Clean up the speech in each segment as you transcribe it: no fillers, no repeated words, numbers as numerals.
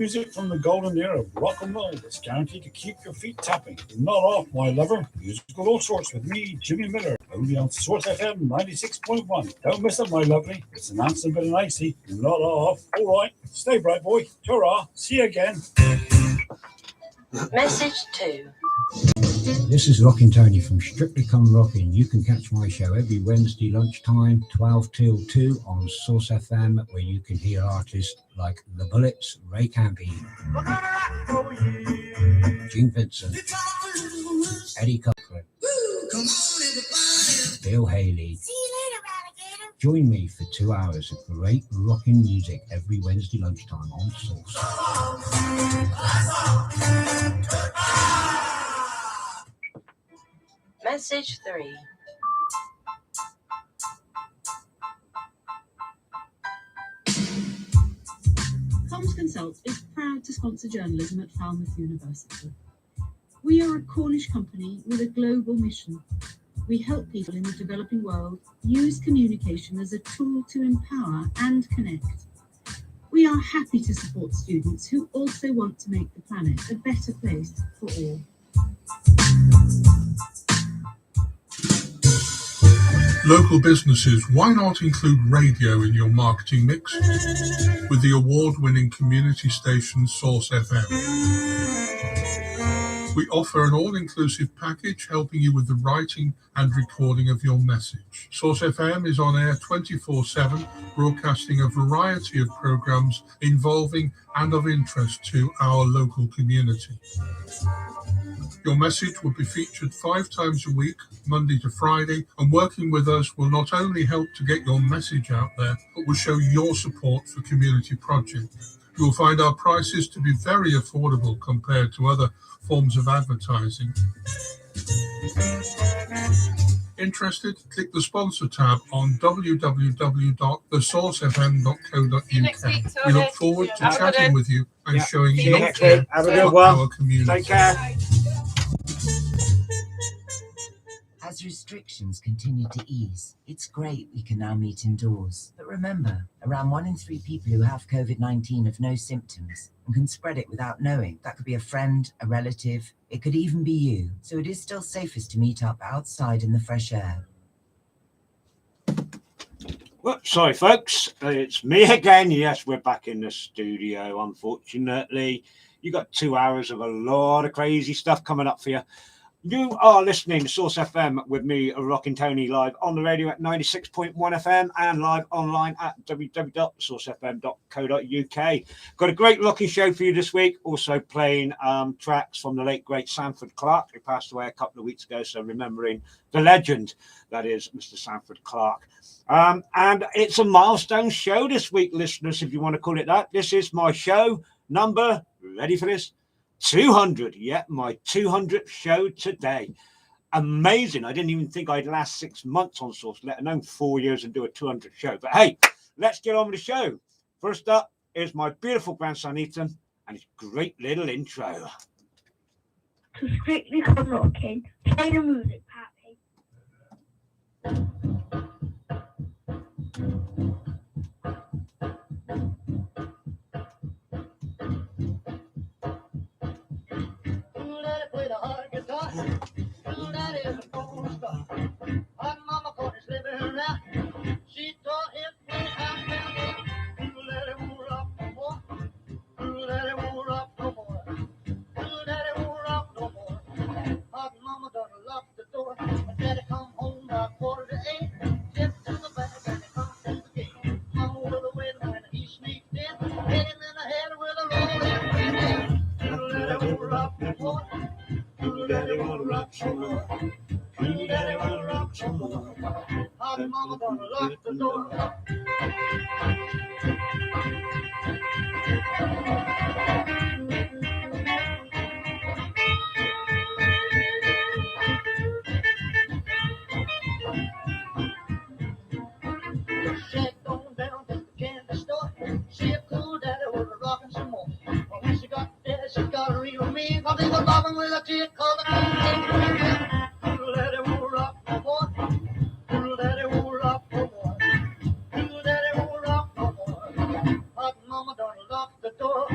Music from the golden era of rock and roll that's guaranteed to keep your feet tapping. Not off, my lover. Music of all sorts with me, Jimmy Miller, only on Source FM 96.1. Don't miss it, my lovely. It's an answer bit of icy. Not off. All right. Stay bright, boy. Ta-ra. See you again. Message 2. This is Rockin Tony from Strictly Come Rockin'. You can catch my show every Wednesday lunchtime, 12 till 2 on Source FM, where you can hear artists like The Bullets, Ray Campy, Gene Vincent, Eddie Cochran, Bill Haley. Join me for 2 hours of great rockin' music every Wednesday lunchtime on Source. Message 3. Comms Consult is proud to sponsor journalism at Falmouth University. We are a Cornish company with a global mission. We help people in the developing world use communication as a tool to empower and connect. We are happy to support students who also want to make the planet a better place for all. Local businesses, why not include radio in your marketing mix? With the award-winning community station Source FM. We offer an all-inclusive package helping you with the writing and recording of your message. Source FM is on air 24/7, broadcasting a variety of programs involving and of interest to our local community. Your message will be featured 5 times a week, Monday to Friday, and working with us will not only help to get your message out there, but will show your support for community projects. You will find our prices to be very affordable compared to other forms of advertising. Interested? Click the sponsor tab on www.thesourcefm.co.uk. We look forward to chatting with you and showing your care for our community. Take care. As restrictions continue to ease, it's great we can now meet indoors. But remember, around 1 in 3 people who have COVID-19 have no symptoms and can spread it without knowing. That could be a friend, a relative, it could even be you. So it is still safest to meet up outside in the fresh air. Well, sorry, folks, it's me again. Yes, we're back in the studio, unfortunately. You got 2 hours of a lot of crazy stuff coming up for you. You are listening to Source FM with me, Rockin Tony, live on the radio at 96.1 FM and live online at www.sourcefm.co.uk. Got a great rocking show for you this week. Also playing tracks from the late, great Sanford Clark, who passed away a couple of weeks ago. So remembering the legend that is Mr. Sanford Clark. And it's a milestone show this week, listeners, if you want to call it that. This is my show number, ready for this? 200, yeah, my 200th show today. Amazing. I didn't even think I'd last 6 months on Source, let alone 4 years and do a 200th show. But hey, let's get on with the show. First up is my beautiful grandson Ethan and his great little intro. To Strictly Come Rockin', play the music, Pappy. She taught him to let it rock no more. Let it rock no more. Let it rock no more. Hot mama done locked the door. Daddy come home by 7:45. Step to the back and he comes to the gate. Mama was away when he sneaked in. Hit him in the head with a rolling pin. Let it rock no more. Let it rock some more. Let it rock some more. Hot mama gonna lock the door. Checked on down to the candy store. See a cool daddy was rocking some more. But when she got there, she got real mean. Cause he was bobbing with a chick called the Let it rock no more. Let it rock no more. Let it rock no more. Hot mama done lock the door.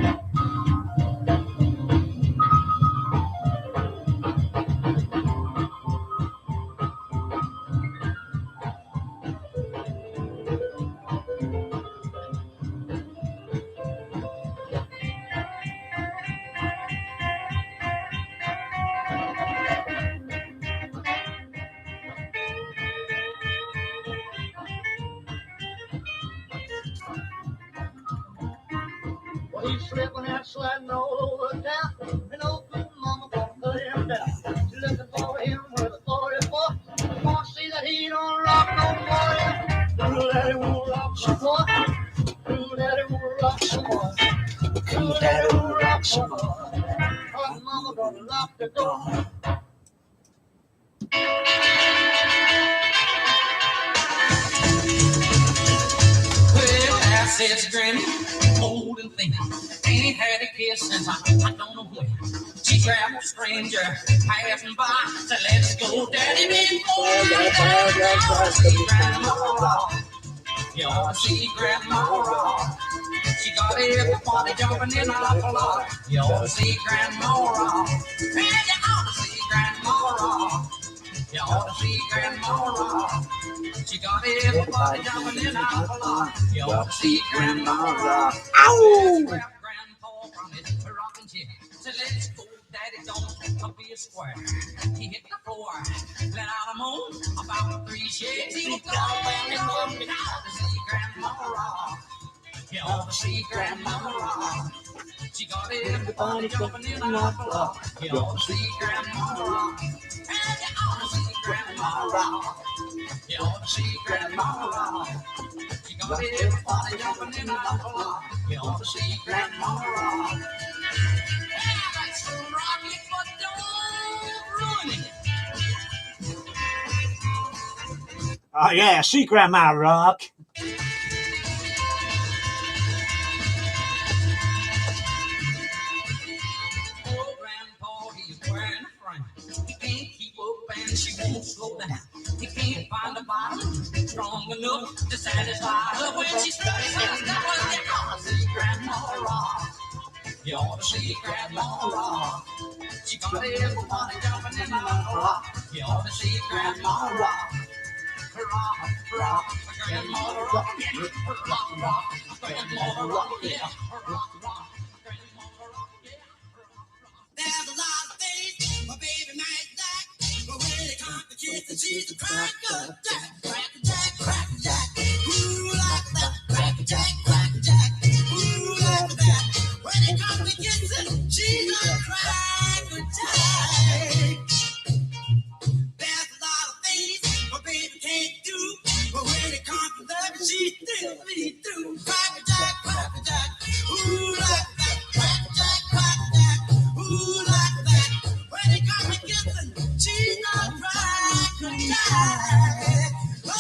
He's slipping and sliding all over town. And old good mama gonna cut him down. She's looking for him with a 44. Won't see that he don't rock no more. Ooh, daddy won't rock some more. Ooh, daddy won't rock some more. Ooh, daddy won't rock some more. Hot mama gonna lock the door. Well, assets granny, old and thin. Ain't had a kiss since I don't know when. She grabbed a stranger passing by. Said, let's go, daddy, before you see grandma raw. You ought to see grandma raw. She got everybody jumping in off a lot. You ought to see grandma raw. And you ought to see grandma raw. You ought to see grandma raw. She got everybody jumping in off a lot. You ought to see grandma raw. Ow! Grandpa from his rocking chair. Said, let's go, daddy, don't be a square. He hit the floor, let out a moan about 3 shakes. He was going and going. You ought to see grandma raw. You ought to see grandma raw. She got everybody jumping in off a lot. You ought to see grandma raw. And you ought to see grandma raw. You ought to see grandma raw. She got everybody jumping in off a lot. You ought to see grandma raw. Yeah, that's rock it, but don't ruin it. Oh, yeah, see Grandma Rock. Old grandpa, he's wearing a frown. He can't keep up and she won't slow down. He can't find a bottle strong enough to satisfy her when she's stressed. You ought to see grandma raw. You ought to see grandma raw. She got everybody jumping in the raw. You ought to see grandma raw. Rock, rock, grandma rock, yeah. Rock, rock, grandma rock, yeah. Rock, rock, grandma rock, yeah. There's a lot of things my baby might like, but when it comes to kissing, she's a cracker jack, cracker jack, cracker jack. Ooh, like that, cracker jack, cracker jack. Ooh, like that. When it comes to kissing, she's a cracker jack. There's a lot of things my baby can't do, but when it comes to loving, she's still me through. Cracker jack, cracker jack. Ooh, like that, cracker jack, cracker jack. Ooh, like that. When it comes to kissing, she's not cracker jack. Oh,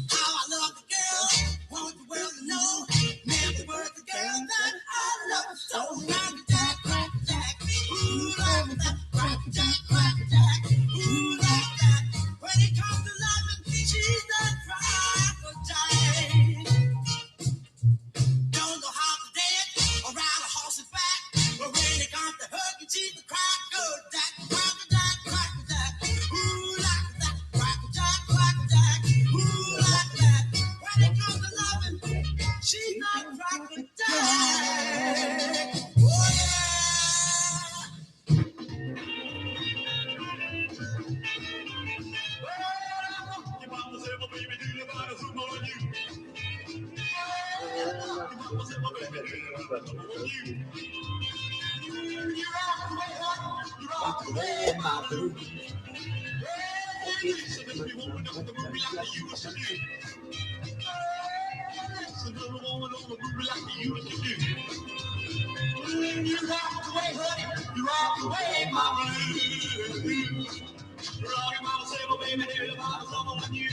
how I love the girl, want the world to know. Never was the girl that I love so. Cracker jack, cracker jack. Ooh, like that. Cracker jack, cracker jack. Ooh, like that. When it comes to loving, she's a cracker jack. Don't know how to dance or ride a horse's back, but when it comes to hugging, she's a cracker jack. Cracker jack, cracker jack. Ooh, like that. Cracker jack, cracker jack. Ooh, like that. When it comes to loving, she's not cracker jack. Oh, yeah. Your mama said, well, baby, do you find some more than you? Your mama said, well, baby, do you find some more than you? You rock the way, honey. You rock the way, my boo. Listen, if you want to know the movie like you used to do. Listen, little woman on the movie like you used to do. You rock the way, honey. You rock the way, my boo. Rock your mama say, well, baby, do you find some more than you?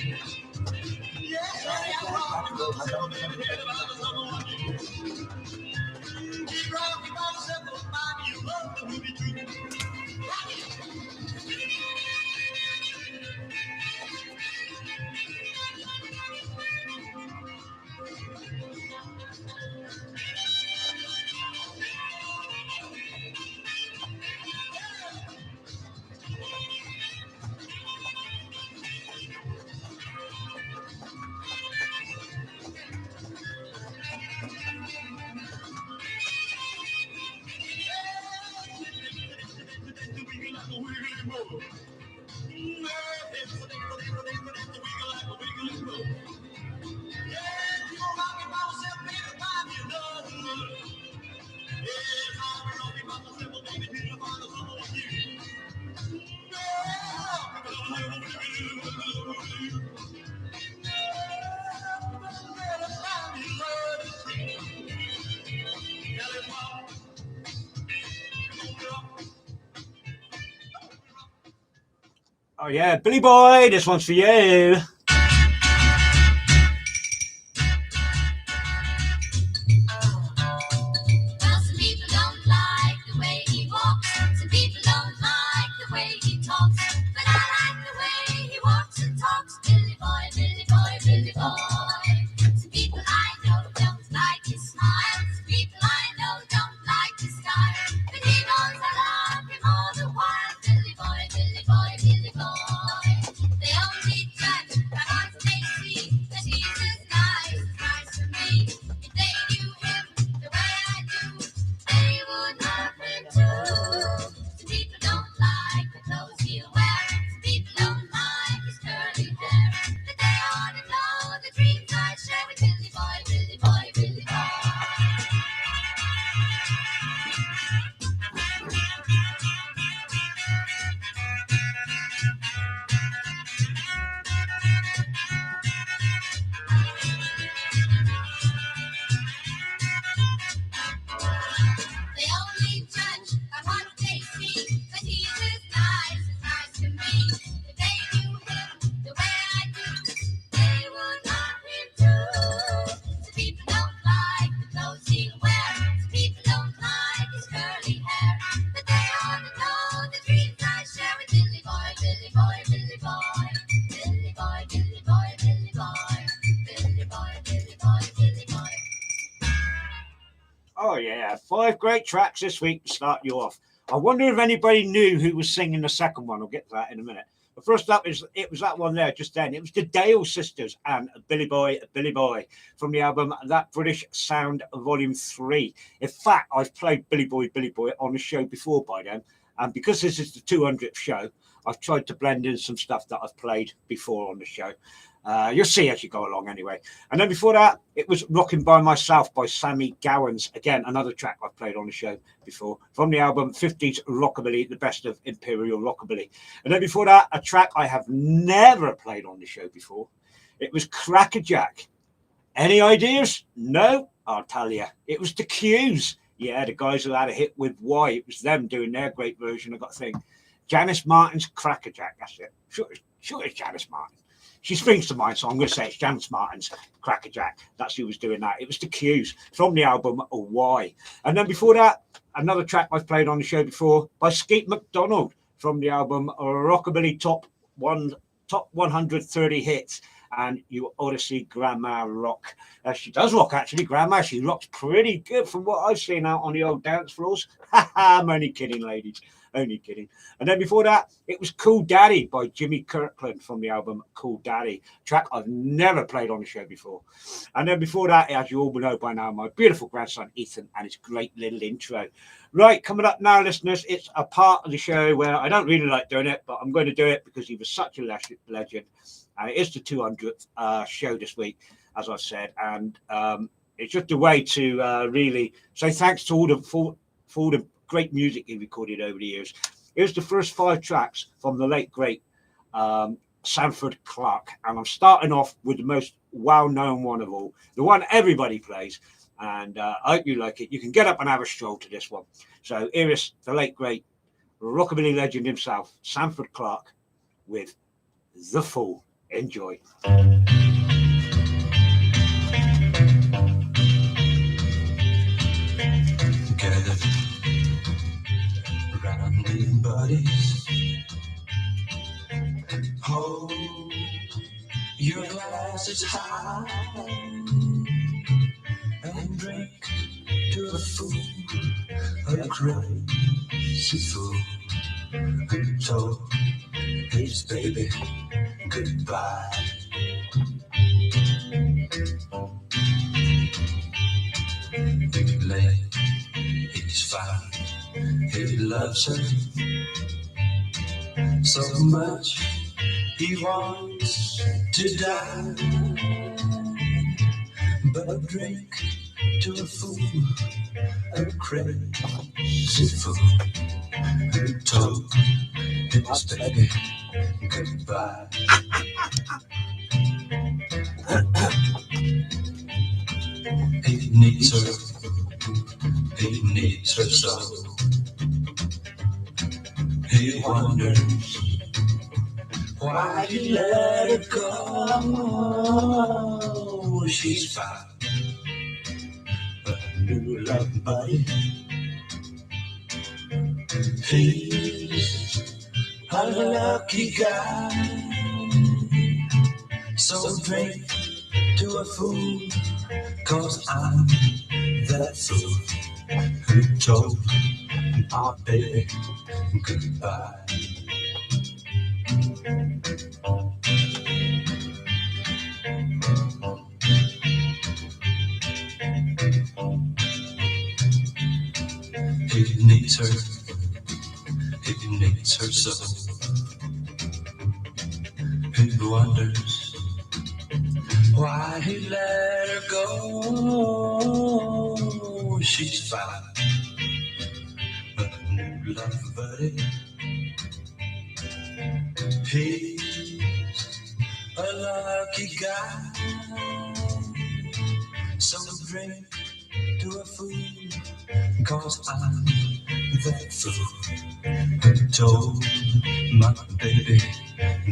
Yes, honey, I rock your mama say, well, baby, do you find some more than you? You rock your mama say, well, mommy, you love the movie too. Rock it. Oh yeah, Billy Boy, this one's for you. Well, some people don't like the way he walks. Some people don't like the way he talks. But I like the way he walks and talks. Billy boy, Billy boy, Billy boy. Some people I know don't like his smile. Some people I know don't like his style. But he knows I love him all the while. Billy boy, Billy boy, Billy boy. They only judge by what they see. That he's as nice to me. If they knew him the way I do, they would love him too. Some people don't like the clothes he'll wear. Some people don't like his curly hair. But they ought to know the dreams I share with Billy boy, Billy boy, Billy boy. They only judge by what they see, but he's as nice to me. If they knew him the way I do, they would love him too. Some people don't like the clothes he'll wear. Some people don't like his curly hair. But they ought to know the dreams I share with Billy boy, Billy boy, Billy boy. Billy boy, Billy boy, Billy boy. Billy boy, Billy boy, Billy boy. Oh yeah, 5 great tracks this week to start you off. I wonder if anybody knew who was singing the second one. I'll get to that in a minute. But first up, it was that one there just then. It was the Dale Sisters and Billy Boy from the album That British Sound Volume 3. In fact, I've played Billy Boy on the show before by then. And because this is the 200th show, I've tried to blend in some stuff that I've played before on the show. You'll see as you go along anyway. And then before that, it was Rockin' by Myself by Sammy Gowans. Again, another track I've played on the show before. From the album 50s Rockabilly, the best of Imperial Rockabilly. And then before that, a track I have never played on the show before. It was Crackerjack. Any ideas? No? I'll tell you. It was the Q's. Yeah, the guys who had a hit with Y. It was them doing their great version, I've got to think. Janice Martin's Crackerjack, that's it. Sure it's Janice Martin. She springs to mind, so I'm going to say it's Janice Martin's Crackerjack. That's who was doing that. It was the Q's from the album Y. And then before that, another track I've played on the show before by Skeet McDonald from the album Rockabilly Top 130 Hits. And you ought to see Grandma rock. She does rock, actually. Grandma, she rocks pretty good from what I've seen out on the old dance floors. I'm only kidding, ladies. Only kidding. And then before that, it was Cool Daddy by Jimmy Kirkland from the album Cool Daddy. Track I've never played on the show before. And then before that, as you all know by now, my beautiful grandson Ethan and his great little intro. Right, coming up now, listeners, it's a part of the show where I don't really like doing it, but I'm going to do it because he was such a legend. And it is the 200th show this week, as I've said. And it's just a way to really say thanks to all the great music he recorded over the years. Here's the first 5 tracks from the late, great Sanford Clarke. And I'm starting off with the most well-known one of all, the one everybody plays. And I hope you like it. You can get up and have a stroll to this one. So here is the late, great rockabilly legend himself, Sanford Clarke, with The Fool. Enjoy. Gathered around the buddies, hold your glasses high and drink to a fool, a crazy fool who told his baby goodbye. Late, he's found he loves her so much he wants to die, but drink to a fool, a crazy fool who told his baby goodbye. He needs her so. He wonders Why he let her go? She's found a new love buddy. He's a lucky guy. So drink to a fool, 'cause I'm that fool who told our baby goodbye. He needs her so. He wonders why he let her go. She's found a new love buddy. He's a lucky guy. So drink to a fool, 'cause I'm that fool who told my baby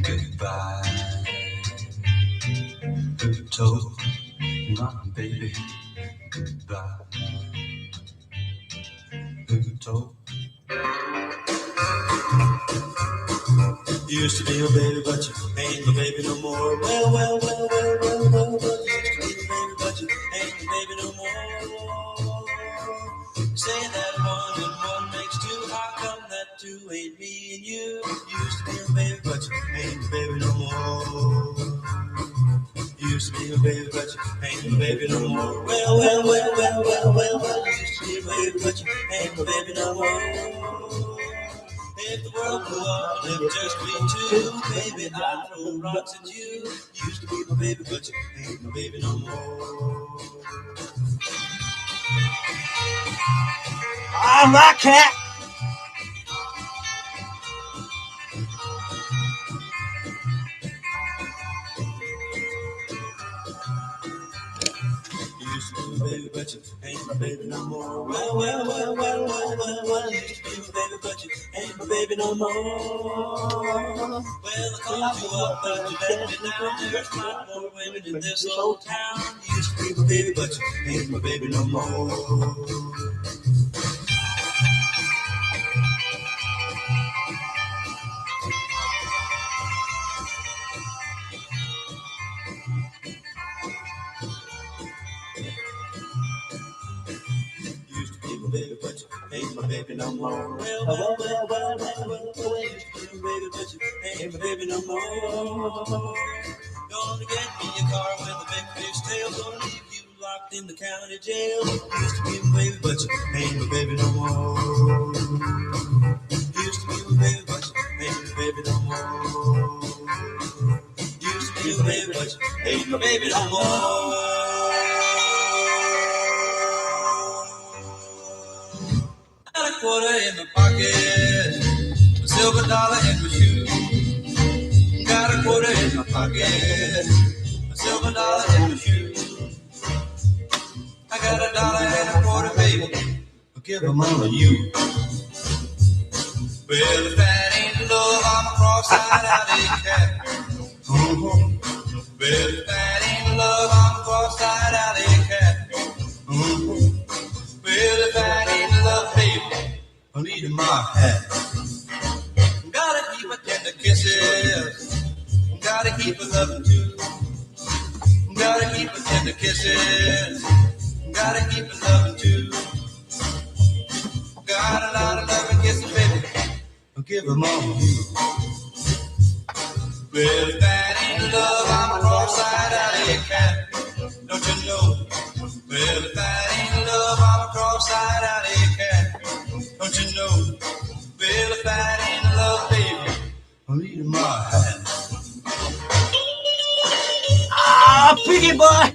goodbye. Who told my baby goodbye. Who told. You used to be a baby, but you ain't my baby no more. Well. You used to be a baby, but you ain't my baby no more. Say that one and one makes two. How come that two ain't me and you? You used to be a baby, but you ain't my baby no more. You used to be a baby, but you ain't my baby no more. Well. You used to be a baby, but you ain't my baby no more. If the world blew up, it would just be two. Baby, I'd throw rocks at you. You used to be my baby, but you ain't my baby no more. I'm that cat. You used to be my baby, but you ain't my baby no more. Well. You used to be my baby, but you ain't my baby no more. Well, I called you up, but you let me down. There's not more women in this old town. You used to be my baby, but you ain't my baby no more. Baby, but you ain't my baby no more. Well. You used to be my baby, but you ain't my baby no more. Gonna get me a car with a big fish tail. Gonna leave you locked in the county jail. You used to be my baby, but you ain't my baby no more. You used to be my baby, but you ain't my baby no more. You used to be my baby, but you ain't my baby no more. Got a quarter in my pocket, a silver dollar in my shoe. Got a quarter in my pocket, a silver dollar in my shoe. I got a dollar and a quarter, baby, I'll give them all to you. Well, if that ain't love, I'm a cross-eyed alley cat. Well, if that ain't love, I'm a cross-eyed alley cat. Well, if that ain't love, baby, I need in my hat. Gotta keep a tender kisses. Gotta keep a loving too. Gotta keep a tender kisses. Gotta keep a loving too. Got a lot of loving kisses, baby. I'll give them all to you. Well, if that ain't love, I'm a cross-eyed alley cat. Don't you know? Well, if that ain't love, I'm a cross-eyed alley cat. Don't you know? Well, if that ain't love, baby, I'll eat in my hand. Ah, piggy boy.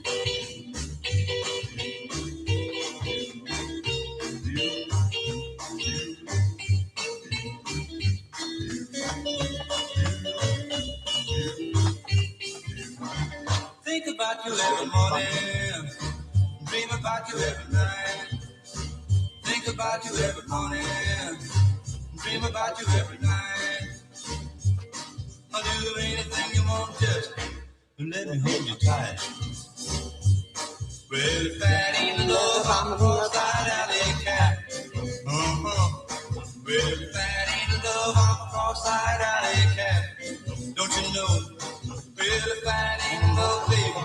Think about you every morning, dream about you every night. Think about you every morning, dream about you every night. I I'll do anything you want, just let me hold you tight. Well, if that ain't love, I'm a cross-eyed alley cat. Well, if that ain't love, I'm a cross-eyed alley cat. Don't you know? Well, if that ain't love, baby,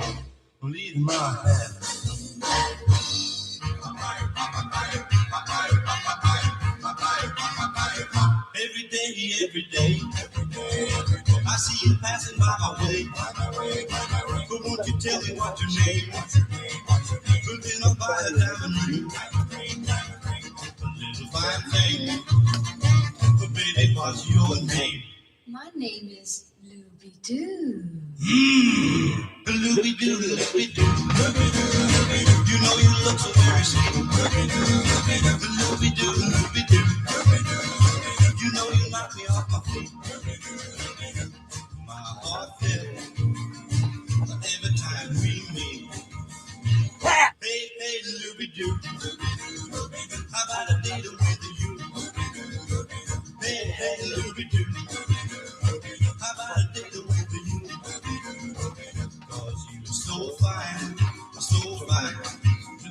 leave my hat. Every day, I see you passing by my way. But won't you tell me what your name? Well, then I'll buy a diamond ring, a little fine thing. But baby, what's your name? My name is Looby Doo. Looby Doo, Looby Doo. You know you look so very sweet. Looby Doo, Looby Doo. You know you knock me off my feet. My heart fell every time we meet. Hey, hey, Looby Doo. How about a date with you? Hey, hey, Looby Doo. How about a date with you? 'Cause you're so fine, so fine,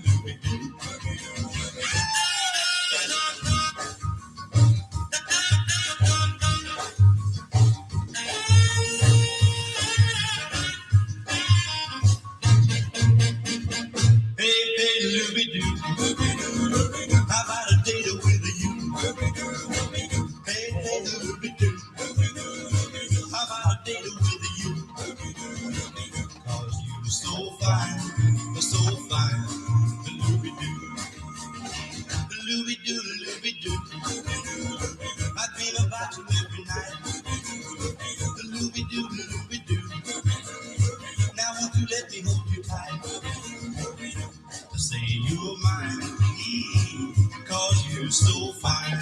Looby Doo. Hey, hey, Looby Doo. How about a date with you? Hey, hey, Looby Doo. How about a date with you? 'Cause you're so fine, so fine, Looby Doo. Looby Doo, Looby Doo. I dream about you every night. Looby Doo, Looby Doo. Now won't you let me hold you tight? Say you're mine, 'cause you're so fine.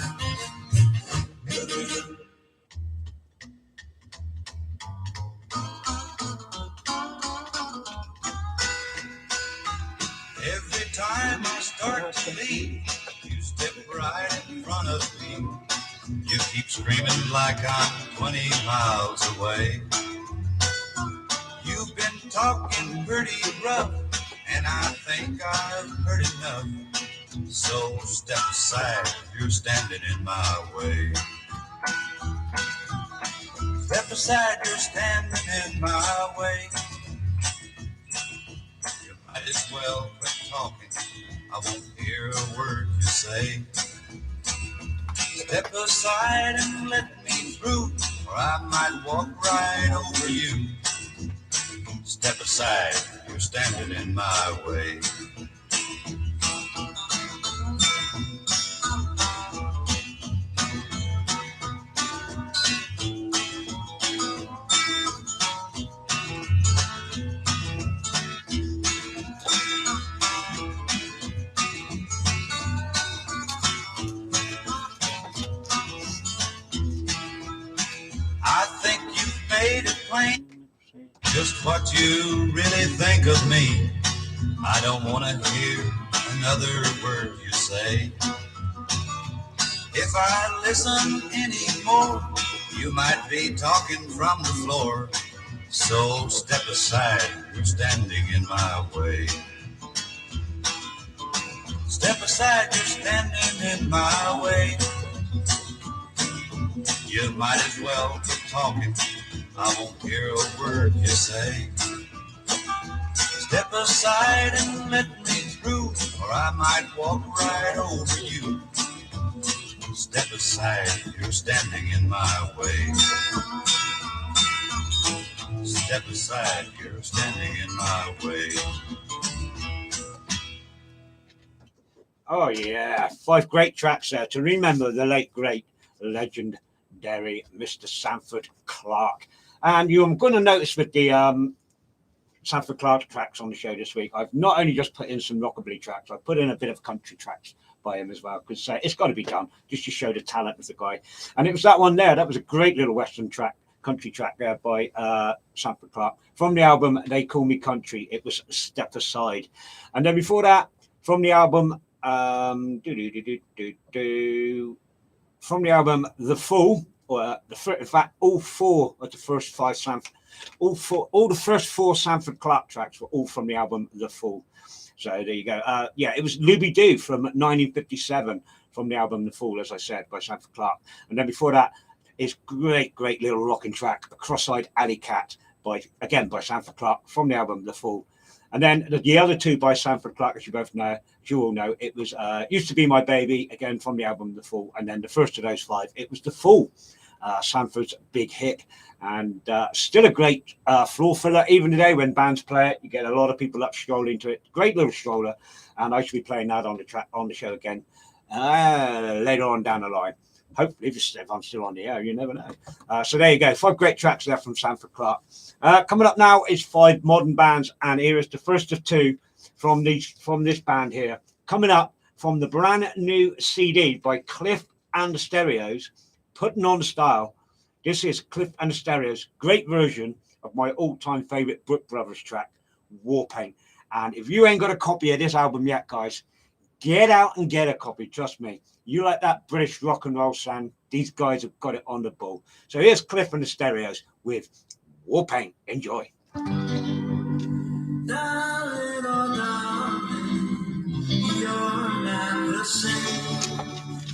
Every time I start to leave, you step right in front of me. You keep screaming like I'm 20 miles away. You've been talking pretty rough, and I think I've heard enough. So step aside, you're standing in my way. Step aside, you're standing in my way. You might as well quit talking, I won't hear a word you say. Step aside and let me through, or I might walk right over you. Step aside, you're standing in my way. I think you've made it plain just what you really think of me. I don't want to hear another word you say. If I listen anymore, you might be talking from the floor. So step aside, you're standing in my way. Step aside, you're standing in my way. You might as well quit talking, I won't hear a word you say. Step aside and let me through, or I might walk right over you. Step aside, you're standing in my way. Step aside, you're standing in my way. Oh yeah, 5 great tracks there to remember the late great legendary Mr. Sanford Clarke. And you're going to notice with the Sanford Clarke tracks on the show this week, I've not only just put in some rockabilly tracks, I've put in a bit of country tracks by him as well, because it's got to be done just to show the talent of the guy. And it was that one there, that was a great little western track, country track there by Sanford Clarke from the album They Call Me Country. It was Step Aside. And then before that, from the album from the album The Fool, in fact, all four of the first five all the first four Sanford Clarke tracks were all from the album The Fool. So there you go. It was Looby Doo from 1957 from the album The Fool, as I said, by Sanford Clarke. And then before that is great little rocking track, A Cross-Eyed Alley Cat, by Sanford Clarke from the album The Fool. And then the other two by Sanford Clarke, as you all know, it was Used to Be My Baby, again from the album The Fool. And then the first of those five, it was The Fool, Sanford's big hit. And still a great floor filler. Even today when bands play it, you get a lot of people up strolling to it. Great little stroller. And I should be playing that on the show again later on down the line. Hopefully, if I'm still on the air, you never know. So there you go. 5 great tracks there from Sanford Clarke. Coming up now is 5 modern bands and eras. The first of 2 from this band here. Coming up from the brand new CD by Cliff and the Stereos, Putting on the Style. This is Cliff and the Stereos' great version of my all-time favorite Brook Brothers track, Warpaint. And if you ain't got a copy of this album yet, guys, get out and get a copy. Trust me. You like that British rock and roll sound? These guys have got it on the ball. So here's Cliff and the Stereos with Warpaint. Enjoy. Darling, oh darling, you're not the same.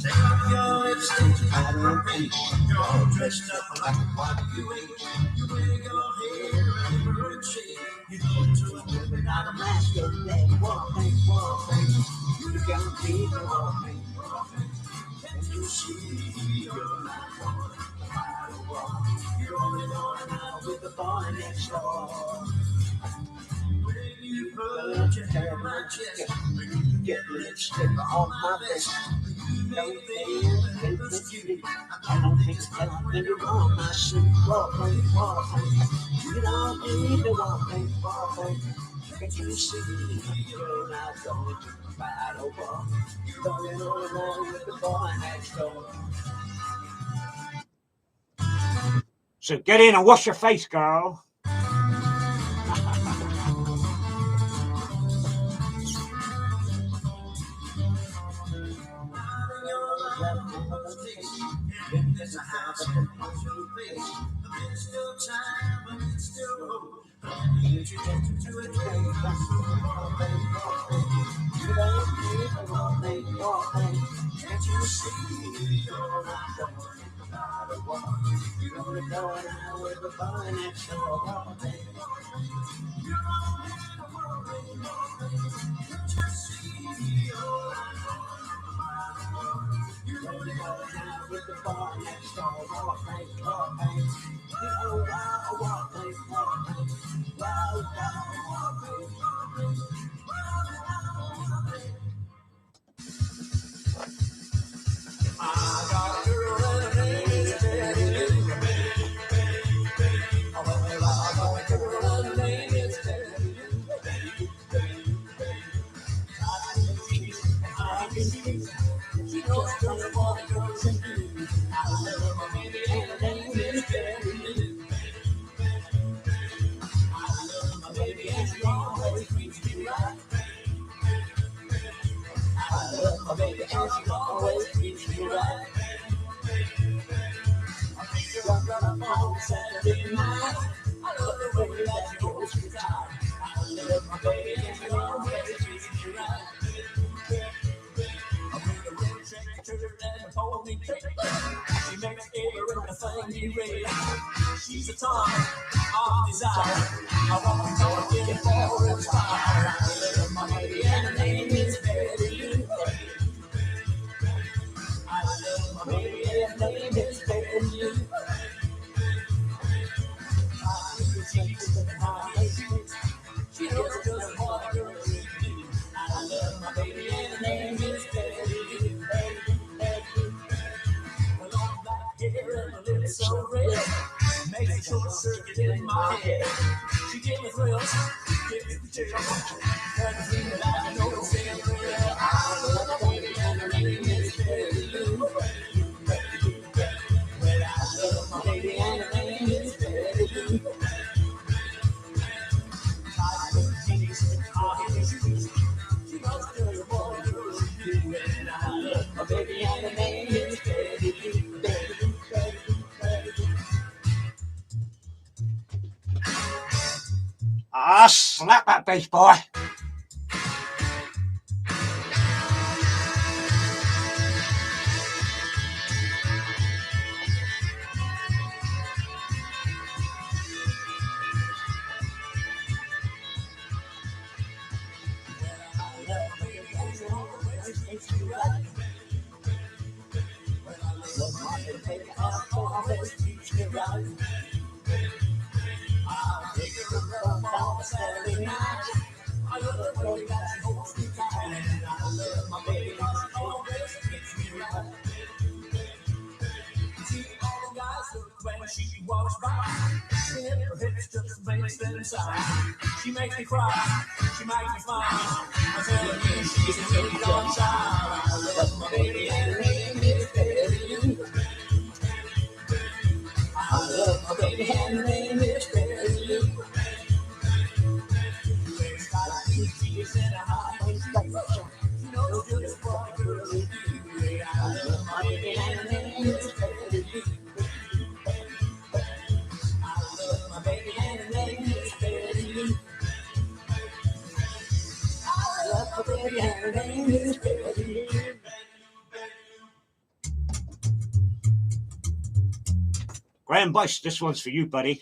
Take off your lipstick, powder and paint. You're all dressed up like what you ain't. You wear your hair over a tree. You go to a trip without a mask. You're dead. Warpaint. You got me the warpaint. Can't you see you're not one? You're only going out with the boy next door. When you put your hair in my chest, when you get lipstick on my vest, don't think it's you. I don't think it's nothing wrong. I said, warpaint. You don't need the warpaint. Can't you see you're not going to fight a war? You're going on with the boy next door. So get in and wash your face, girl. If there's a house in your face, there's still time, but it's still hope. If you get to a day, you don't need a warpaint. Can't you see you're not going to the war? You're only going out with the boy next door. Warpaint. You're only in a warpaint. Can't you see you're not going to you're only going out with the boy next door. Warpaint. You know why warpaint. I got a girl and her name is Betty Lou. I got a girl and her name is Betty Lou. I can see she knows the boy girls and you. I love my baby and her name is Betty Lou. I love my baby and she always treats me right. I love my baby and she always treats me right. I think you're gonna on Saturday night. I love the way that she goes to die. I love my baby and she always treats me right. I'm in the red tractor and a pony trick. She makes everything be real. She's a tongue of desire. I want to talk in for a style. I love my baby and her name is Betty Lou. I love my baby and her name is Betty Lou. She knows just what girls do. I love my baby and her name is Betty Lou. Well, long black hair and her lips so red makes a short circuit in my head. She gave me thrills, gave me the chills. Had to feel like I know it's real. I love my baby and her name is Betty Lou. Well, I love my baby and her name is Betty Lou. I love jeans, I hate shoes. She knows just what girls do. And I love my baby and her name is Betty Lou. Birthdays, boy. She walks by, she hit her hips just makes them sigh. She makes me cry, she makes me smile. I tell you, she's a good child. I love my baby and her name is Betty. I love my baby and her name is Betty. She's got a big cheese and a hot face like she knows just what a girl is. I love my baby and her name is Betty. My baby and her name is Betty. I love my baby and her name is Betty. Graham Bush, this one's for you, buddy.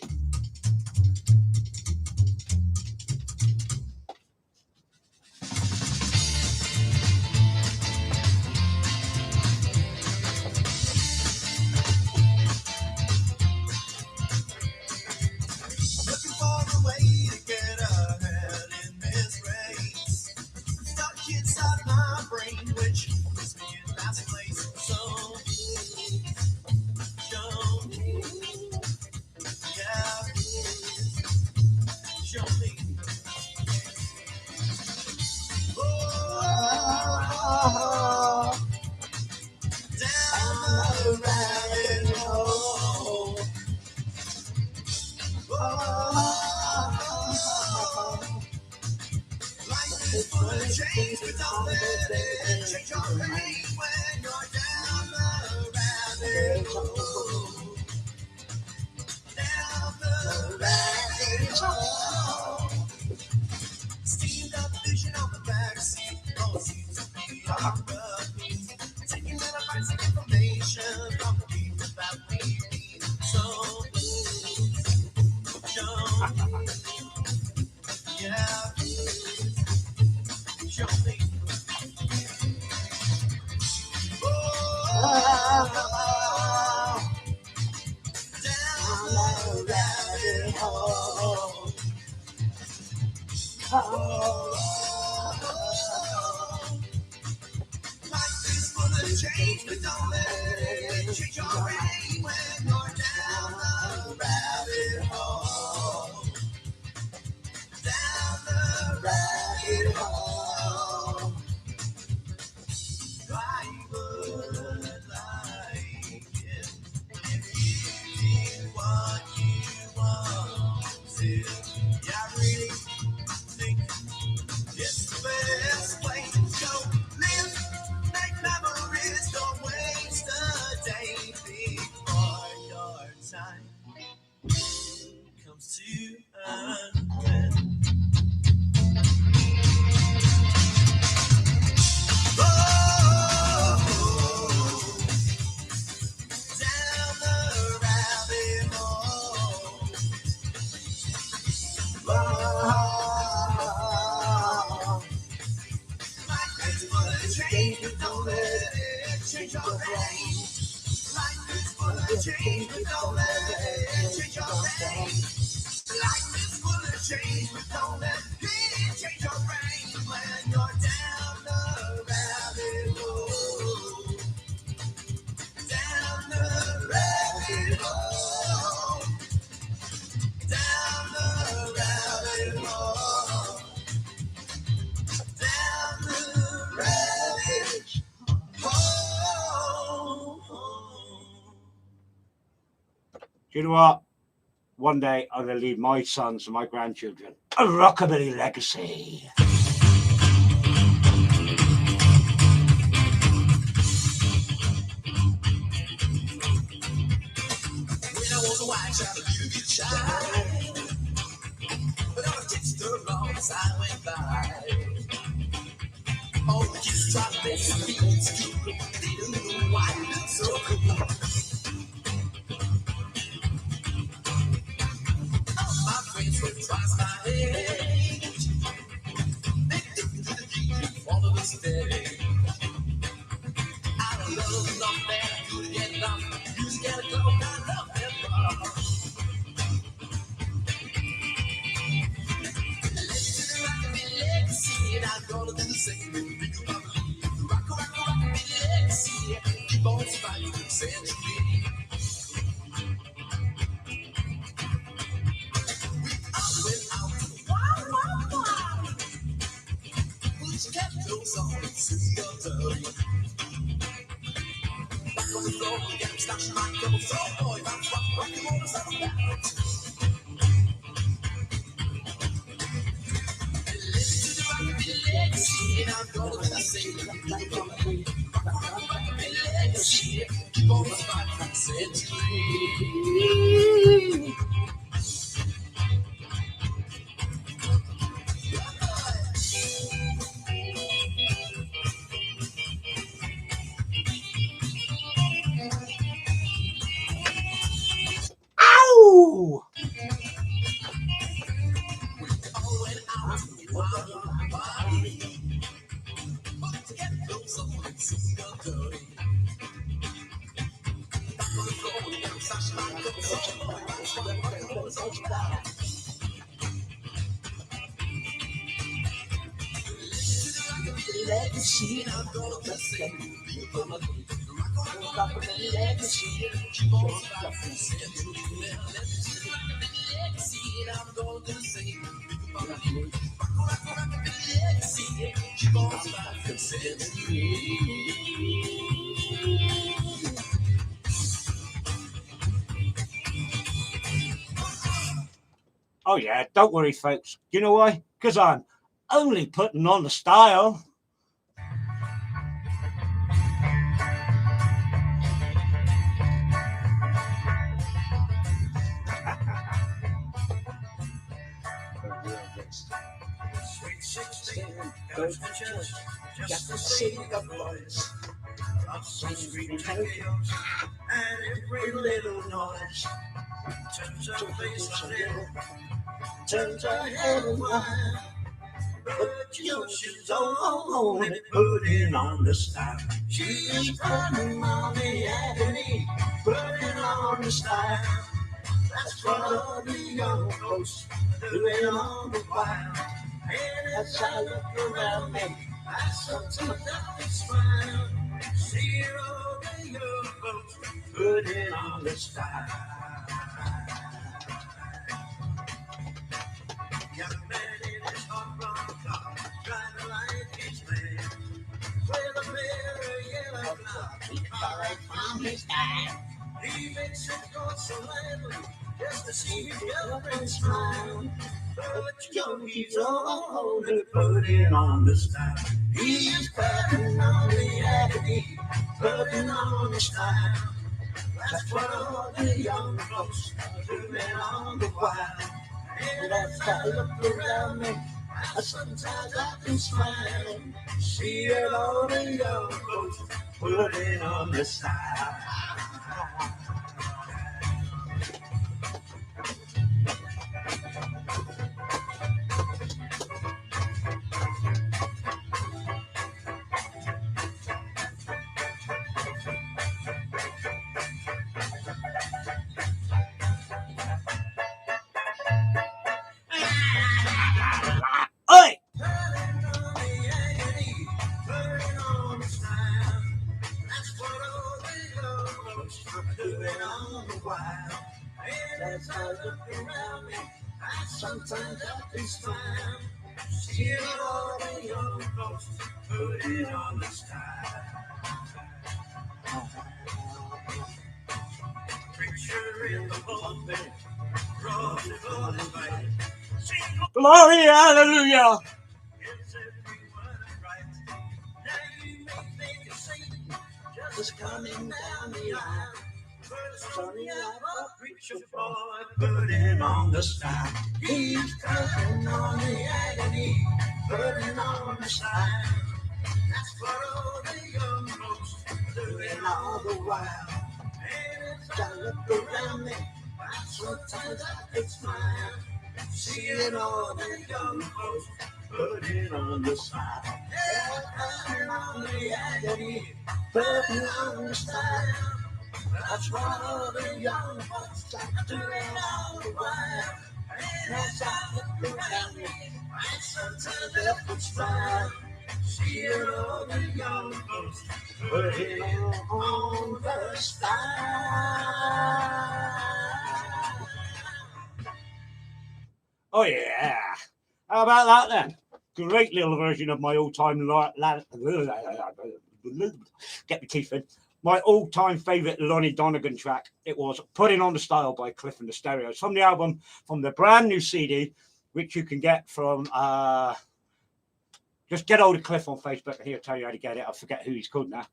You know what? One day I'm going to leave my sons and my grandchildren a rockabilly legacy. When I was a white child, you get shy. But I'm a the wrong as I went by. Oh, the kids tried to make me feel stupid. They didn't know why you look so cool. My friends were twice my age. They took to the deep all of us day. I don't love enough man to get enough. Music and a club, I love them all. Let's do the rockin' legacy, and I'm gonna do the same with the big rockin' legacy. Keep on fighting the century. I went out to the wild. Put your capitals on and see your dirty. Back on the floor, get them stashing my couple. So, boy, that's what rockin' roll is all about. Listen to the rockin' legacy, and I'm gonna do the same with the big rockin' legacy. Keep on fighting the century. Ow! Legacy, I'm gonna just say, legacy, keep on fighting century. Legacy, I'm gonna just say, legacy, keep on fighting century. Oh yeah, don't worry, folks. You know why? Because I'm only putting on the style. Sweet 16 goes to church just to see the boys. Of some street tales and every little noise. Turns her face a little, turns her head a while. But you know she's on it, putting on the style. She's putting on the agony, putting on the style. That's what all the young folks doing on the wild. And as I look around me, I sometimes have to smile. See all the young folks putting on the style. Young man in his hot rod car, driving like his man. With a pair of yellow gloves, he right from his dad. He makes it go so lightly, just to see his girlfriend smile. But you know he's on it, putting on the style. He's putting on the agony, putting on the style. That's what all the young folks are doing on the wild. And as I look around me, sometimes I can smile. See it all the young folks putting on the style. Oi! As I look around me, I sometimes have to smile. See all the young folks putting on the style. Preacher in the pulpit, cross is on his right. Glory, hallelujah! Is everyone right? Now you may think it's Satan just coming down the aisle. Sonny, I'm a preacher boy, putting on the sign. He's putting on the agony, putting on the sign. That's what all the young folks doing all the while. And as I look around me, sometimes I can smile. Seeing all the young folks putting on the sign. Yeah, putting on the agony, putting on the sign. That's what all the young folks are doing all the while. And as I look around me, I sometimes I can smile. Seeing all the young folks putting on the style. Oh yeah, how about that then? Great little version of my all-time get my teeth in. My all-time favourite Lonnie Donegan track. It was "Putting on the Style" by Cliff and the Stereos from the album, from the brand new CD, which you can get from. Just get hold of Cliff on Facebook and he'll tell you how to get it. I forget who he's called now.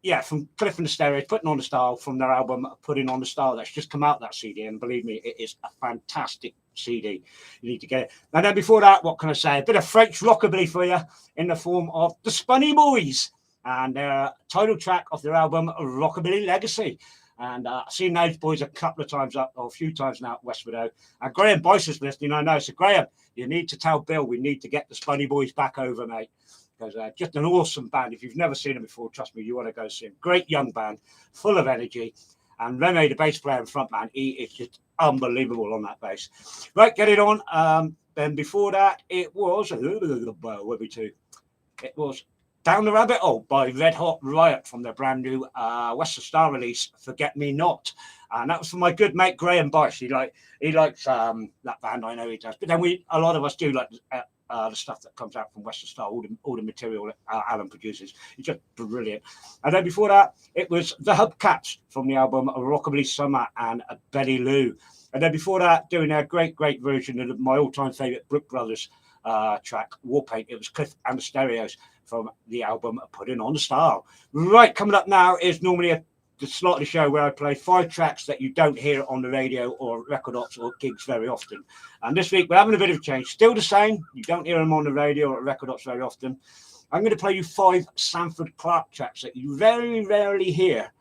Yeah, from Cliff and the Stereos, Putting on the Style, from their album Putting on the Style. That's just come out, that CD, and believe me, it is a fantastic CD. You need to get it. And then before that, what can I say? A bit of French rockabilly for you in the form of the Spunny Boys and their title track of their album Rockabilly Legacy. And I've seen those boys a couple of times up, or a few times now at Westwood. And Graham Boyce is listening, I know. So Graham, you need to tell Bill we need to get the Spunny Boys back over, mate. Because just an awesome band. If you've never seen them before, trust me, you want to go see them. Great young band, full of energy. And Rene, the bass player and frontman, he is just unbelievable on that bass. Right, get it on. Then before that, it was It was Down the Rabbit Hole by Red Hot Riot from their brand new Western Star release, Forget Me Not. And that was for my good mate Graham Boyce. He likes that band, I know he does. But then a lot of us do like the stuff that comes out from Western Star, all the material Alan produces. It's just brilliant. And then before that, it was the Hubcaps from the album Rockabilly Summer and Betty Lou. And then before that, doing a great version of my all-time favourite Brook Brothers track, Warpaint. It was Cliff and the Stereos from the album Putting on the Style. Right, coming up now is normally the slot of the show where I play 5 tracks that you don't hear on the radio or record ops or gigs very often. And this week we're having a bit of a change. Still the same. You don't hear them on the radio or record ops very often. I'm going to play you 5 Sanford Clarke tracks that you very rarely hear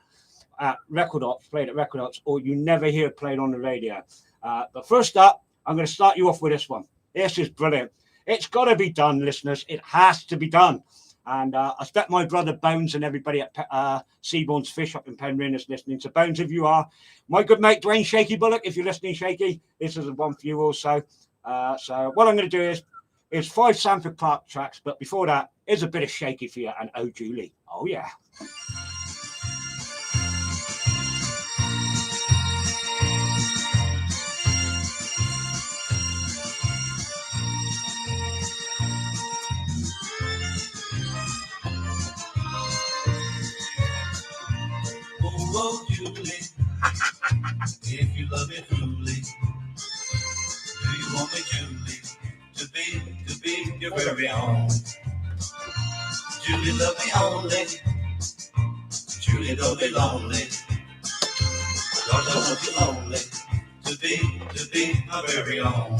at record ops, played at record ops, or you never hear played on the radio. But first up, I'm going to start you off with this one. This is brilliant. It's got to be done, listeners. It has to be done. And I expect my brother Bones and everybody at Seabourne's Fish up in Penryn is listening. So Bones, if you are, my good mate Dwayne Shaky Bullock, if you're listening, Shaky, this is one for you also. So what I'm going to do is 5 Sanford Clarke tracks, but before that, is a bit of Shaky for you and Oh Julie. Oh yeah. Oh, Julie, if you love me truly, do you want me, Julie, to be your very own? Julie, love me only. Julie, don't be lonely. Cause I want you only to be my very own.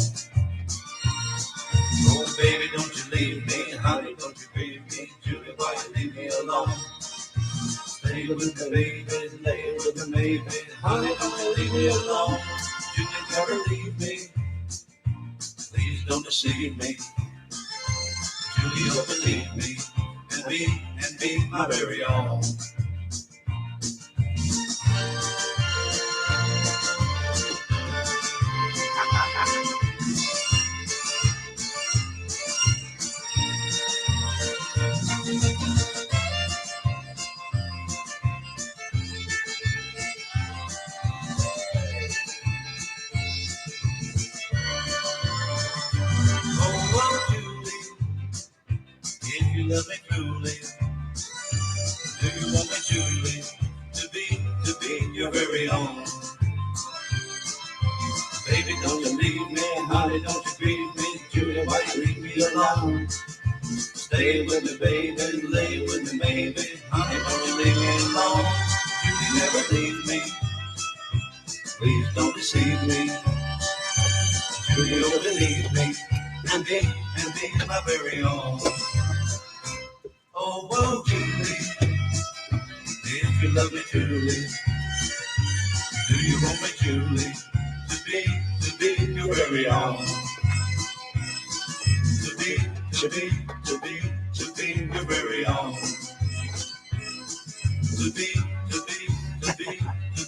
Oh, baby, don't you leave me. Honey, don't you leave me. Julie, why you leave me alone? Stay with me, baby, lay with me, baby. Honey, don't leave me alone. You can never leave me. Please don't deceive me. Julie, you'll believe me and be my very own. Love me truly. Do you want me truly to be your very own? Baby, don't you leave me, honey, don't you grieve me, Julie, why you leave me alone? Stay with me, baby, lay with me, baby, honey, don't you leave me alone? Julie, never leave me. Please don't deceive me. Do you believe me? And be my very own. Oh, Julie, if you love me truly, do you want me truly to be your very own? To be your very own. To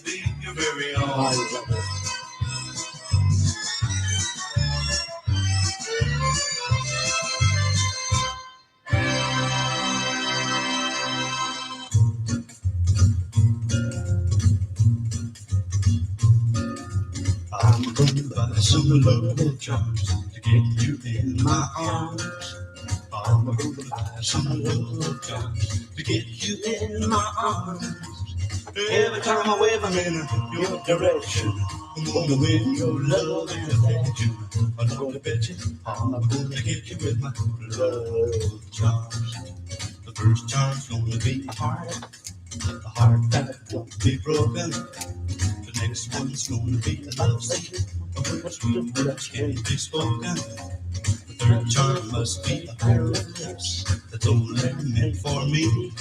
be your very own. I'm gonna buy some love charms to get you in my arms. I'm gonna buy some love charms to get you in my arms. Every time I wave them in your direction, I'm gonna win your love and affection. I'm gonna bet you, I'm gonna get you with my love charms. The first charm's gonna be a heart that won't be broken. The next one's gonna be a love statement, a word sweet words can't be spoken. The third charm must be a pair of lips that's only meant for me.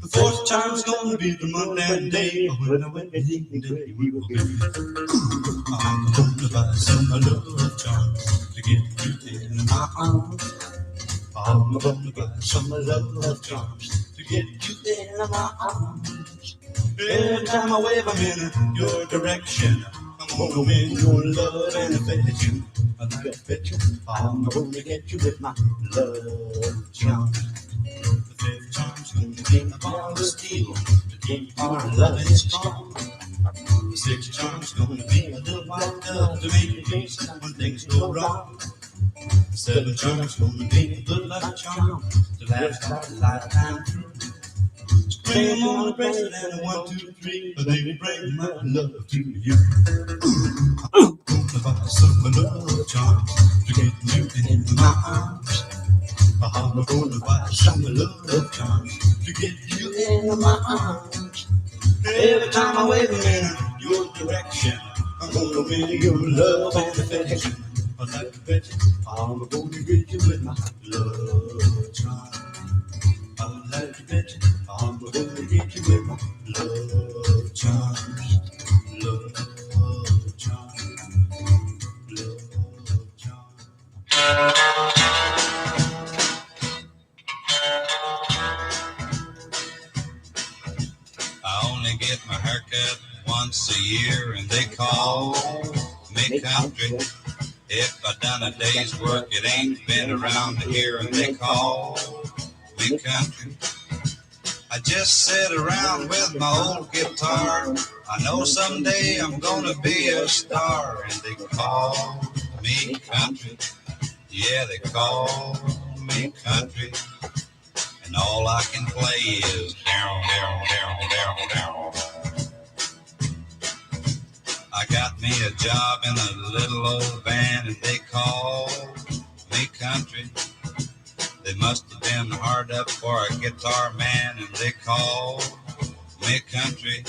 The fourth time's gonna be the Monday and day when I went to day we will be. I'm gonna buy some love charms to get you in my arms. I'm gonna buy some love charms to get you in my arms. Every time I wave them in your direction, I'm gonna win your love and affection. And I bet you, I'm gonna get you with my love charms. The fifth charm's gonna be a ball of steel to keep our loving strong. The sixth charm's gonna be a little white dove to make you peace when things go wrong. The seventh charm's gonna be a good luck charm to last our lifetime through. Bring them on a bracelet and a 1, 2, 3, but they will bring my love to you. I'm gonna buy some love charms to get you in my arms. I'm gonna buy some love charms to get you in my arms. Every time I wave them in your direction, I'm gonna win your love and affection. I'd like to bet you, I'm gonna get you with my love charms. I'd like to bet you, I'm gonna get you with my love charms. Love charms. Love charms. I only get my haircut once a year, and they call me country. If I done a day's work, it ain't been around here, and they call me country. I just sit around with my old guitar. I know someday I'm gonna be a star, and they call me country. Yeah, they call me country. And all I can play is down, down, down, down, down. I got me a job in a little old van, and they call me country. They must have been hard up for a guitar man, and they call me country.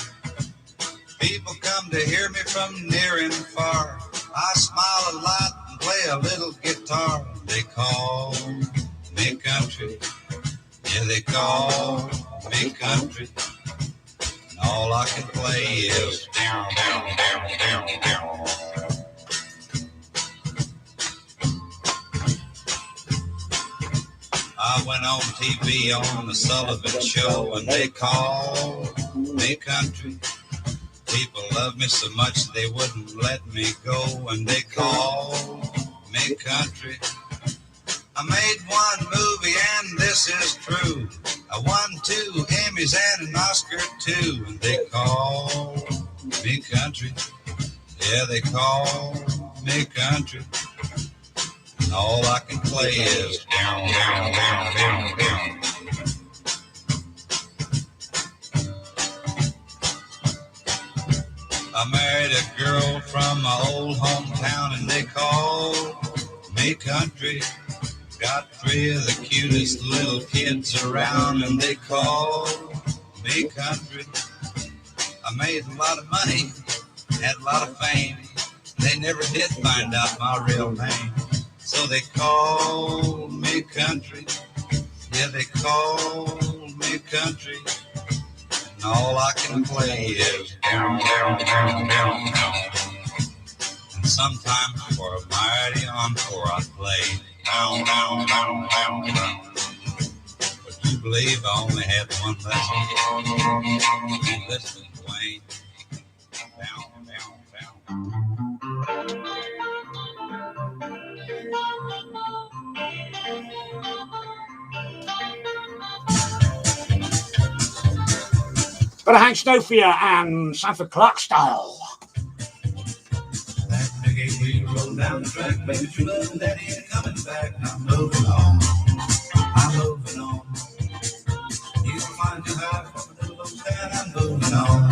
People come to hear me from near and far. I smile a lot and play a little guitar. They call me country. Yeah, they call me country. And all I can play is down, down, down, down, down. I went on TV on the Sullivan Show, and they call me country. People love me so much they wouldn't let me go, and they call me country. I made one movie, and this is true. I won 2 Emmys and an Oscar too, and they call me country. Yeah, they call me country. And all I can play is down, down, down, down, down. I married a girl from my old hometown, and they call me country. Got 3 of the cutest little kids around, and they call me country. I made a lot of money, had a lot of fame. They never did find out my real name. So they called me country. Yeah, they called me country. And all I can play is down, down, down, down, down. And sometimes for a mighty encore I play down, down, down, down, down. But you believe I only had one lesson? Listen, Dwayne. Down, down, down. Got a Hank Snowfield and Sanford Clark style. That big 8-wheel rolled down the track, baby, true love and daddy ain't coming back. I'm moving on, I'm moving on. You can find your house from a little old town, I'm moving on.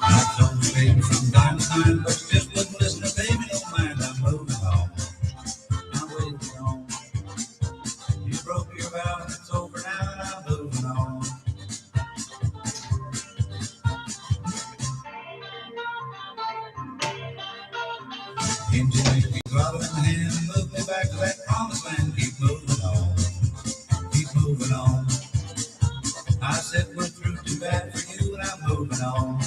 I told you, baby, from time to time, but you just wouldn't listen to baby, don't mind. I'm moving on, I'm waiting on. You broke your vow, it's over now, and I'm moving on. Engine, keep throttle in the hand, move me back to that promised land. Keep moving on, keep moving on. I said we're through, too bad for you, and I'm moving on.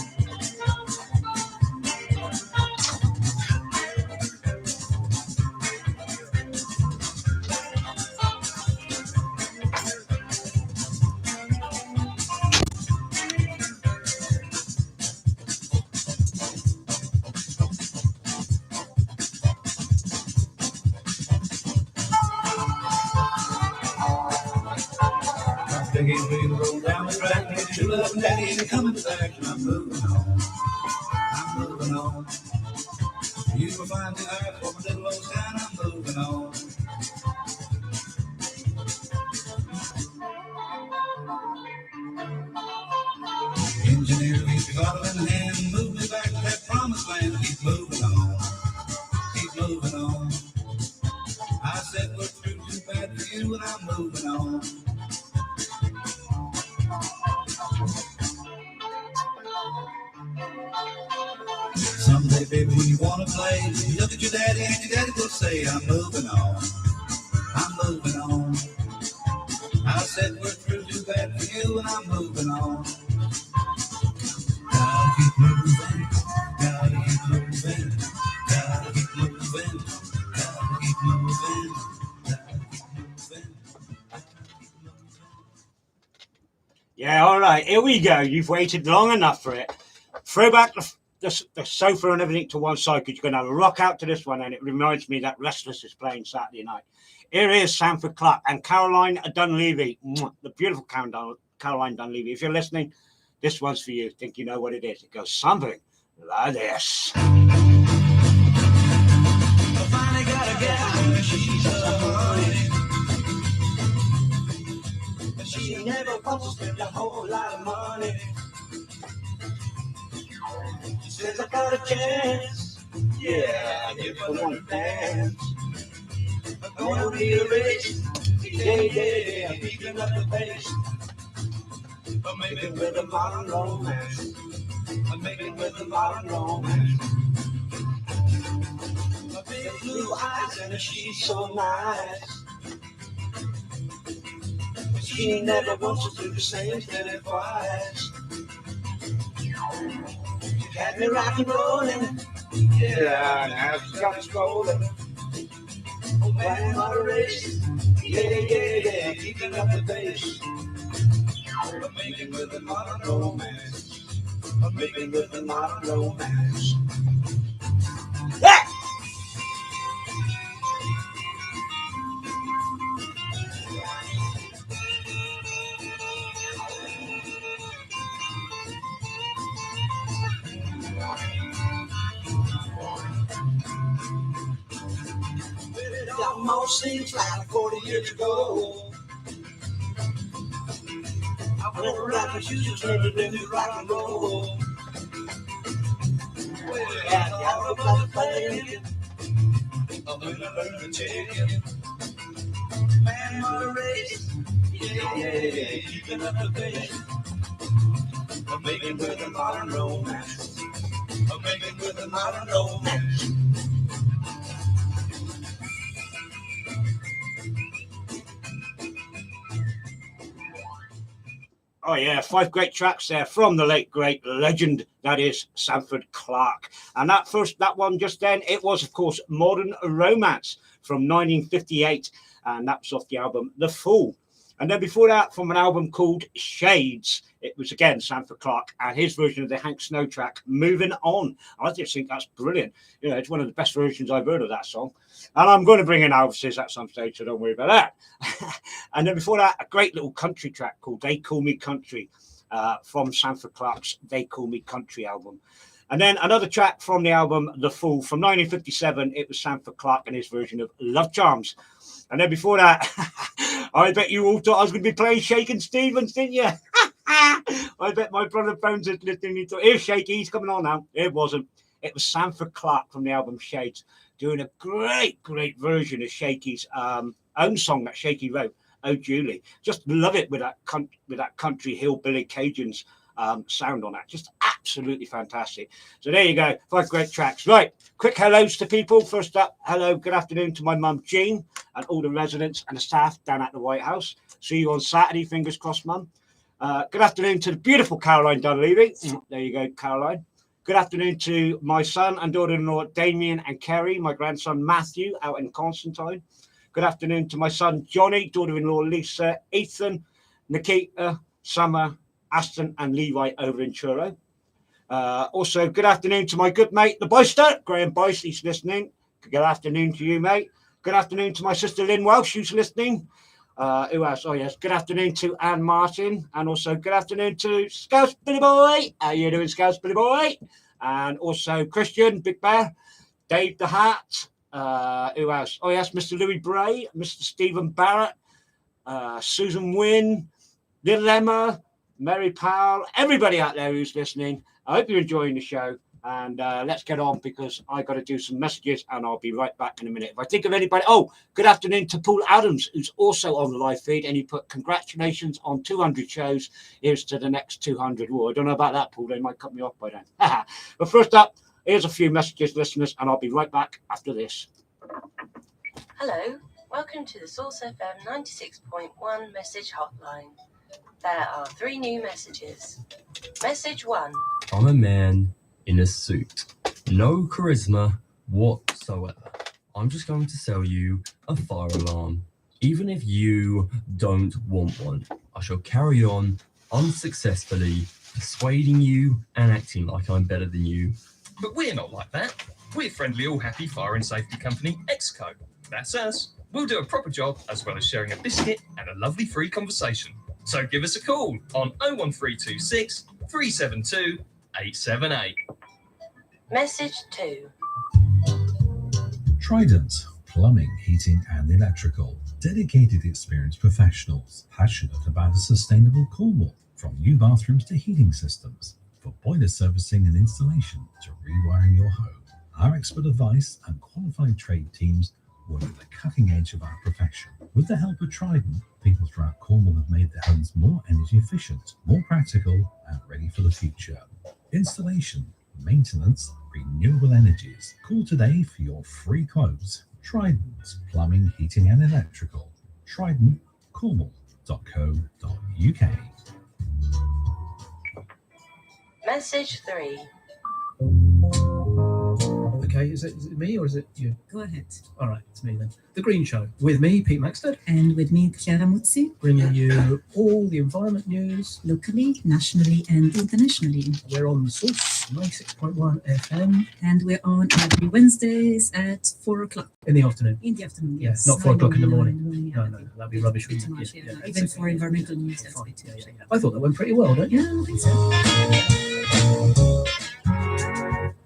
Big 8-wheel roll down the track, and your love and daddy ain't coming back, and I'm moving on, I'm moving on. You will find the earth from a little old town, I'm moving on. Engineer, keep your bottle in the hand, move me back to that promised land. Keep moving on, keep moving on. I said we're through, too bad for you, and I'm moving on. Someday, baby, when you wanna play, you look at your daddy and your daddy will say, I'm moving on, I'm moving on. I said we're through, too bad for you, and I'm moving on. Gotta keep moving, gotta keep moving, gotta keep moving, gotta keep moving, gotta keep moving. Yeah, all right, here we go. You've waited long enough for it. Throw back the sofa and everything to one side because you're going to have a rock out to this one, and it reminds me that Restless is playing Saturday night. Here is Sanford Clark and Caroline Dunleavy, the beautiful Caroline Dunleavy. If you're listening, this one's for you. Think you know what it is. It goes something like this. I finally got a gal, she's a honey. But she never wants to spend a whole lot of money. She says I got a chance, yeah, I give her one dance. I'm gonna be a race, yeah, I'm keeping up the pace. I'm making with a modern romance. I'm making with a modern romance. My big blue eyes and she's so nice. But she never wants to do the same thing twice. She had me rockin' rollin', yeah, now she's got me strolling. I'm playing moderation, yeah, keeping up the pace. I'm making with a modern romance. I'm making with a modern romance. Yeah! It almost seems like 40 years ago. I went around and she turned it into rock and roll. Yeah, I was playing. I'm gonna learn to take it. Man, what a race. Yeah, keeping up the pace. I'm making with a modern romance. I'm making with a modern romance. Oh yeah, 5 great tracks there from the late great legend that is Sanford Clarke. And that one just then, it was of course Modern Romance from 1958, and that was off the album The Fool. And then before that, from an album called Shades, it was again Sanford Clarke and his version of the Hank Snow track, Moving On. I just think that's brilliant. You know, it's one of the best versions I've heard of that song. And I'm going to bring in Elvis's at some stage, so don't worry about that. And then before that, a great little country track called They Call Me Country from Sanford Clarke's They Call Me Country album. And then another track from the album The Fool from 1957. It was Sanford Clarke and his version of Love Charms. And then before that, I bet you all thought I was going to be playing Shakin' Stevens, didn't you? I bet my brother Bones is listening to here's Shaky, he's coming on now. It wasn't. It was Sanford Clarke from the album Shades doing a great version of Shaky's own song that Shaky wrote, Oh Julie. Just love it with that country hillbilly Cajuns sound on that. Just absolutely fantastic. So there you go, 5 great tracks. Right, quick hellos to people. First up, hello, good afternoon to my mum Jean and all the residents and the staff down at the White House. See you on Saturday, fingers crossed, mum. Good afternoon to the beautiful Caroline Dunleavy. There you go, Caroline. Good afternoon to my son and daughter-in-law Damien and Kerry, my grandson Matthew out in Constantine. Good afternoon to my son Johnny, daughter-in-law Lisa, Ethan, Nikita, Summer, Aston and Levi over in Truro. Also, good afternoon to my good mate, the Boyster, Graham Boyce, he's listening. Good afternoon to you, mate. Good afternoon to my sister Lynn Welsh, who's listening. Who else? Oh, yes. Good afternoon to Anne Martin. And also good afternoon to Scouts Billy Boy. How you doing, Scouts Billy Boy? And also Christian, Big Bear, Dave the Hat. Who else? Oh, yes, Mr. Louis Bray, Mr. Stephen Barrett, Susan Wynn, Little Emma, Mary Powell, everybody out there who's listening. I hope you're enjoying the show. And let's get on because I got to do some messages and I'll be right back in a minute. If I think of anybody, good afternoon to Paul Adams, who's also on the live feed. And he put congratulations on 200 shows. Here's to the next 200. Oh, I don't know about that, Paul. They might cut me off by then. But first up, here's a few messages, listeners, and I'll be right back after this. Hello, welcome to the Source FM 96.1 message hotline. There are 3 new messages. Message 1. I'm a man in a suit. No charisma whatsoever. I'm just going to sell you a fire alarm. Even if you don't want one, I shall carry on unsuccessfully persuading you and acting like I'm better than you. But we're not like that. We're friendly, all happy fire and safety company Exco. That's us. We'll do a proper job as well as sharing a biscuit and a lovely free conversation. So give us a call on 01326 372 878. Message 2. Trident, plumbing, heating and electrical. Dedicated experienced professionals, passionate about a sustainable Cornwall. From new bathrooms to heating systems, for boiler servicing and installation to rewiring your home. Our expert advice and qualified trade teams work at the cutting edge of our profession. With the help of Trident, people throughout Cornwall have made their homes more energy efficient, more practical and ready for the future. Installation, maintenance, renewable energies. Call today for your free quotes. Trident, plumbing, heating and electrical. TridentCornwall.co.uk. Message 3. Okay, is it me or is it you? Go ahead. All right, it's me then. The Green Show with me, Pete Maxted. And with me, Chiara Muzzi. Bringing you all the environment news. Locally, nationally and internationally. We're on Source 96.1 FM. And we're on every Wednesdays at 4 o'clock. In the afternoon. In the afternoon, yes. Not 4 o'clock in the morning. Yeah. No, that'd be rubbish. Too much, yeah. Even for environmental news, that's a bit too much. I thought that went pretty well, don't you? Yeah, I think so.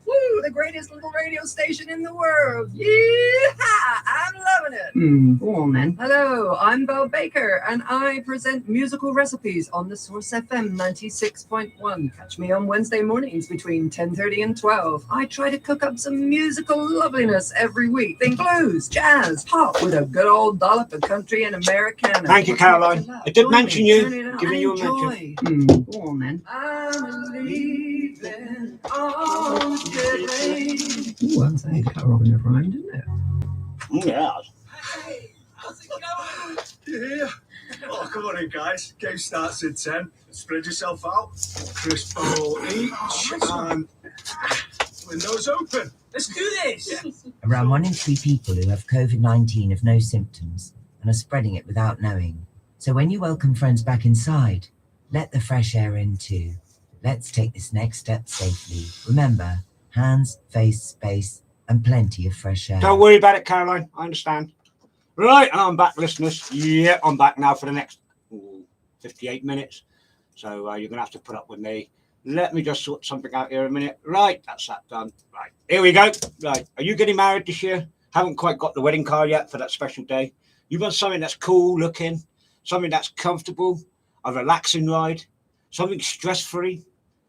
Woo, the Green greatest little radio station in the world. Yeehaw! I'm loving it. Go on then. Hello, I'm Belle Baker, and I present musical recipes on the Source FM 96.1. Catch me on Wednesday mornings between 10:30 and 12. I try to cook up some musical loveliness every week. Think blues, jazz, pop, with a good old dollop of country and Americana. Thank you, Caroline. I did mention you, giving you a mention. Go on then. I'm leaving on the jet plane. Ooh, that sounded like a Robin O'Brien, didn't it? Yeah. Yeah. Oh, come on in, guys. Game starts in 10. Spread yourself out. Crisp bowl each. And windows open. Let's do this. Yeah. Around 1 in 3 people who have COVID-19 have no symptoms and are spreading it without knowing. So when you welcome friends back inside, let the fresh air in too. Let's take this next step safely. Remember, hands, face, space, and plenty of fresh air. Don't worry about it, Caroline. I understand. Right, and I'm back, listeners. Yeah, I'm back now for the next 58 minutes. So you're going to have to put up with me. Let me just sort something out here a minute. Right, that's that done. Right, here we go. Right, are you getting married this year? Haven't quite got the wedding car yet for that special day. You want something that's cool looking, something that's comfortable, a relaxing ride, something stress-free,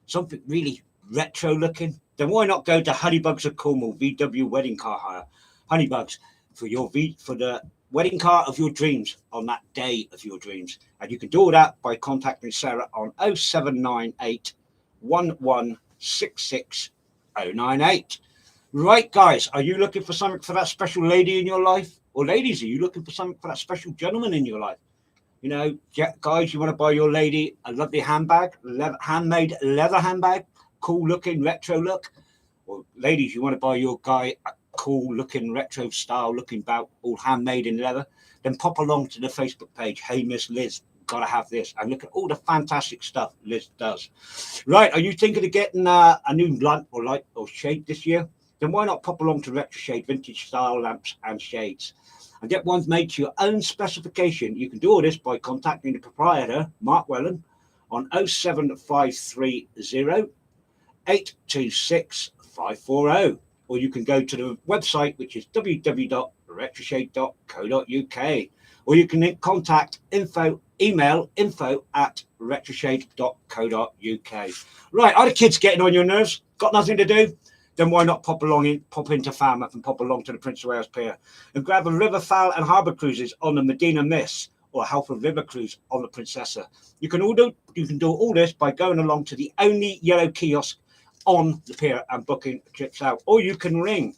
something really retro looking. Then why not go to Honeybugs of Cornwall, VW Wedding Car Hire. Honeybugs for the wedding car of your dreams on that day of your dreams. And you can do all that by contacting Sarah on 0798 1166 098. Right, guys, are you looking for something for that special lady in your life? Or ladies, are you looking for something for that special gentleman in your life? You know, guys, you want to buy your lady a lovely handbag, handmade leather handbag, cool looking, retro look. Or ladies, you want to buy your guy a cool looking, retro style looking bout, all handmade in leather. Then pop along to the Facebook page, Hey Miss Liz, gotta have this. And look at all the fantastic stuff Liz does. Right, are you thinking of getting a new lamp or light or shade this year? Then why not pop along to Retro Shade Vintage Style Lamps and Shades and get ones made to your own specification. You can do all this by contacting the proprietor, Mark Wellen, on 07530 826 540. Or you can go to the website, which is www.retroshade.co.uk. Or you can email info@retroshade.co.uk. Right, are the kids getting on your nerves? Got nothing to do? Then why not pop into Falmouth and pop along to the Prince of Wales Pier and grab a river fowl and harbour cruises on the Medina Miss or a Halford River cruise on the Princessa. You can do all this by going along to the only yellow kiosk on the pier and booking trips out. Or you can ring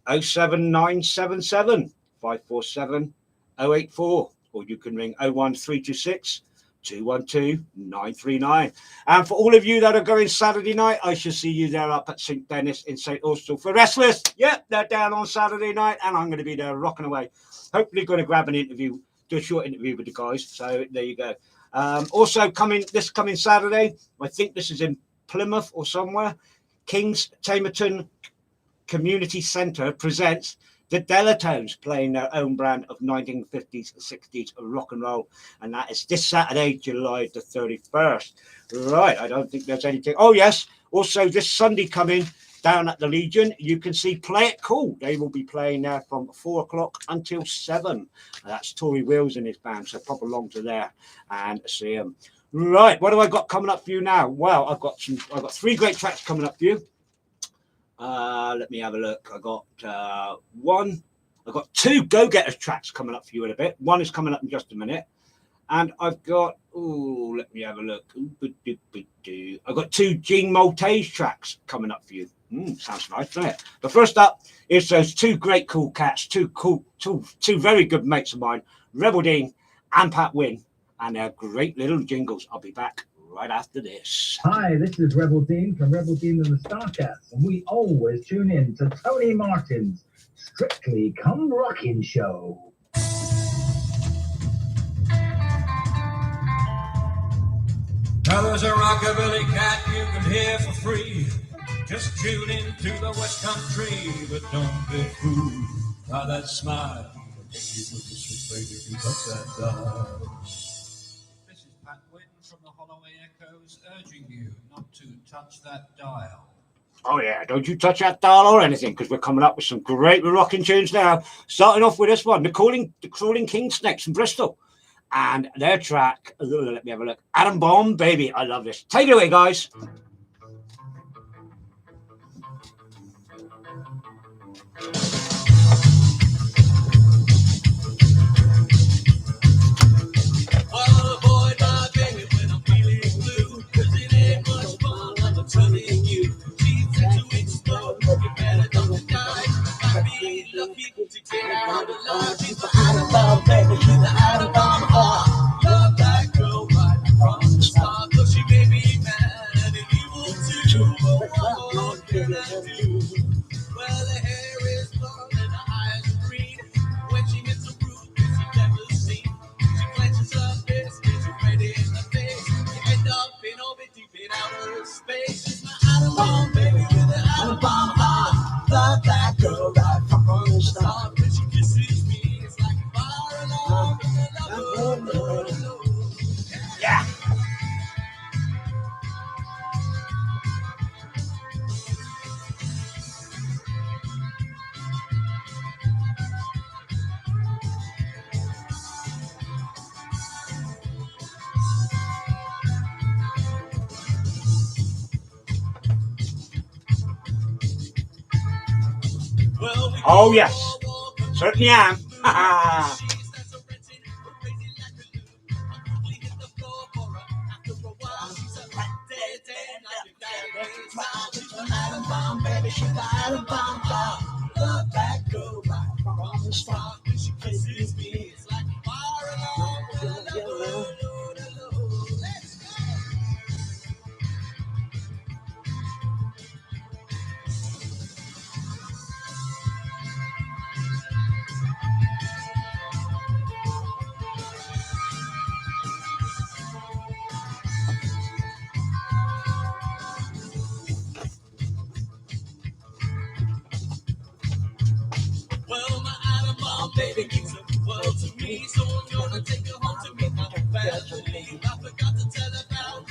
07977 547 084, or you can ring 01326 212 939. And for all of you that are going Saturday night, I shall see you there up at St. Denis in St. Austell. For Restless, yep, they're down on Saturday night, and I'm going to be there rocking away. Hopefully going to grab an interview, do a short interview with the guys. So there you go. Also coming Saturday, I think this is in Plymouth or somewhere, King's Tamerton Community Centre presents the Delatones, playing their own brand of 1950s and 60s rock and roll. And that is this Saturday, July the 31st. Right, I don't think there's anything. Oh, yes. Also, this Sunday coming down at the Legion, you can see Play It Cool. They will be playing there from 4 o'clock until 7. And that's Tory Wills and his band. So pop along to there and see them. Right, what do I got coming up for you now? Well, I've got 3 great tracks coming up for you. Let me have a look. I got 2 Go-Getters tracks coming up for you in a bit. One is coming up in just a minute. And I've got, let me have a look. I've got 2 Gene Maltese tracks coming up for you. Sounds nice, doesn't it? But first up is those 2 great cool cats, two very good mates of mine, Rebel Dean and Pat Wynn, and their great little jingles. I'll be back right after this. Hi, this is Rebel Dean from Rebel Dean and the Starcats, and we always tune in to Tony Martin's Strictly Come Rockin' Show. Now there's a rockabilly cat you can hear for free. Just tune in to the West Country, but don't be fooled by that smile. This is Pat Wynn from the Holloway Echoes urging you not to touch that dial. Oh yeah, don't you touch that dial or anything, because we're coming up with some great rocking tunes now. Starting off with this one, the Crawling King Snakes from Bristol, and their track. Let me have a look. Atom Bomb, baby. I love this. Take it away, guys. Oh, boy, my baby, when I'm feeling blue, 'cause it ain't much fun, I'm telling you. She's set to explode, you better don't die. Might be lucky to get out alive. She's the atom bomb, baby, she's the atom bomb. Love that girl right from the start, though she may be mad and evil too. But what can I do? Well, her hair is blonde and her eyes are green. When she hits the roof, she's never seen. She clenches her fist, gets you right in the face. You end up in orbit deep in outer space. She's my atom bomb, baby, with an atom bomb. Love that girl right from the start. When she kisses me, it's like a fire alarm. Yeah. Oh yes, certainly am. Baby, she's the atom bomb. Love that girl right from the start. When she kisses me, it's like a fire alarm. Well, my atom bomb, baby, means the world to me. So I'm gonna take her home to meet my family. I forgot to tell her about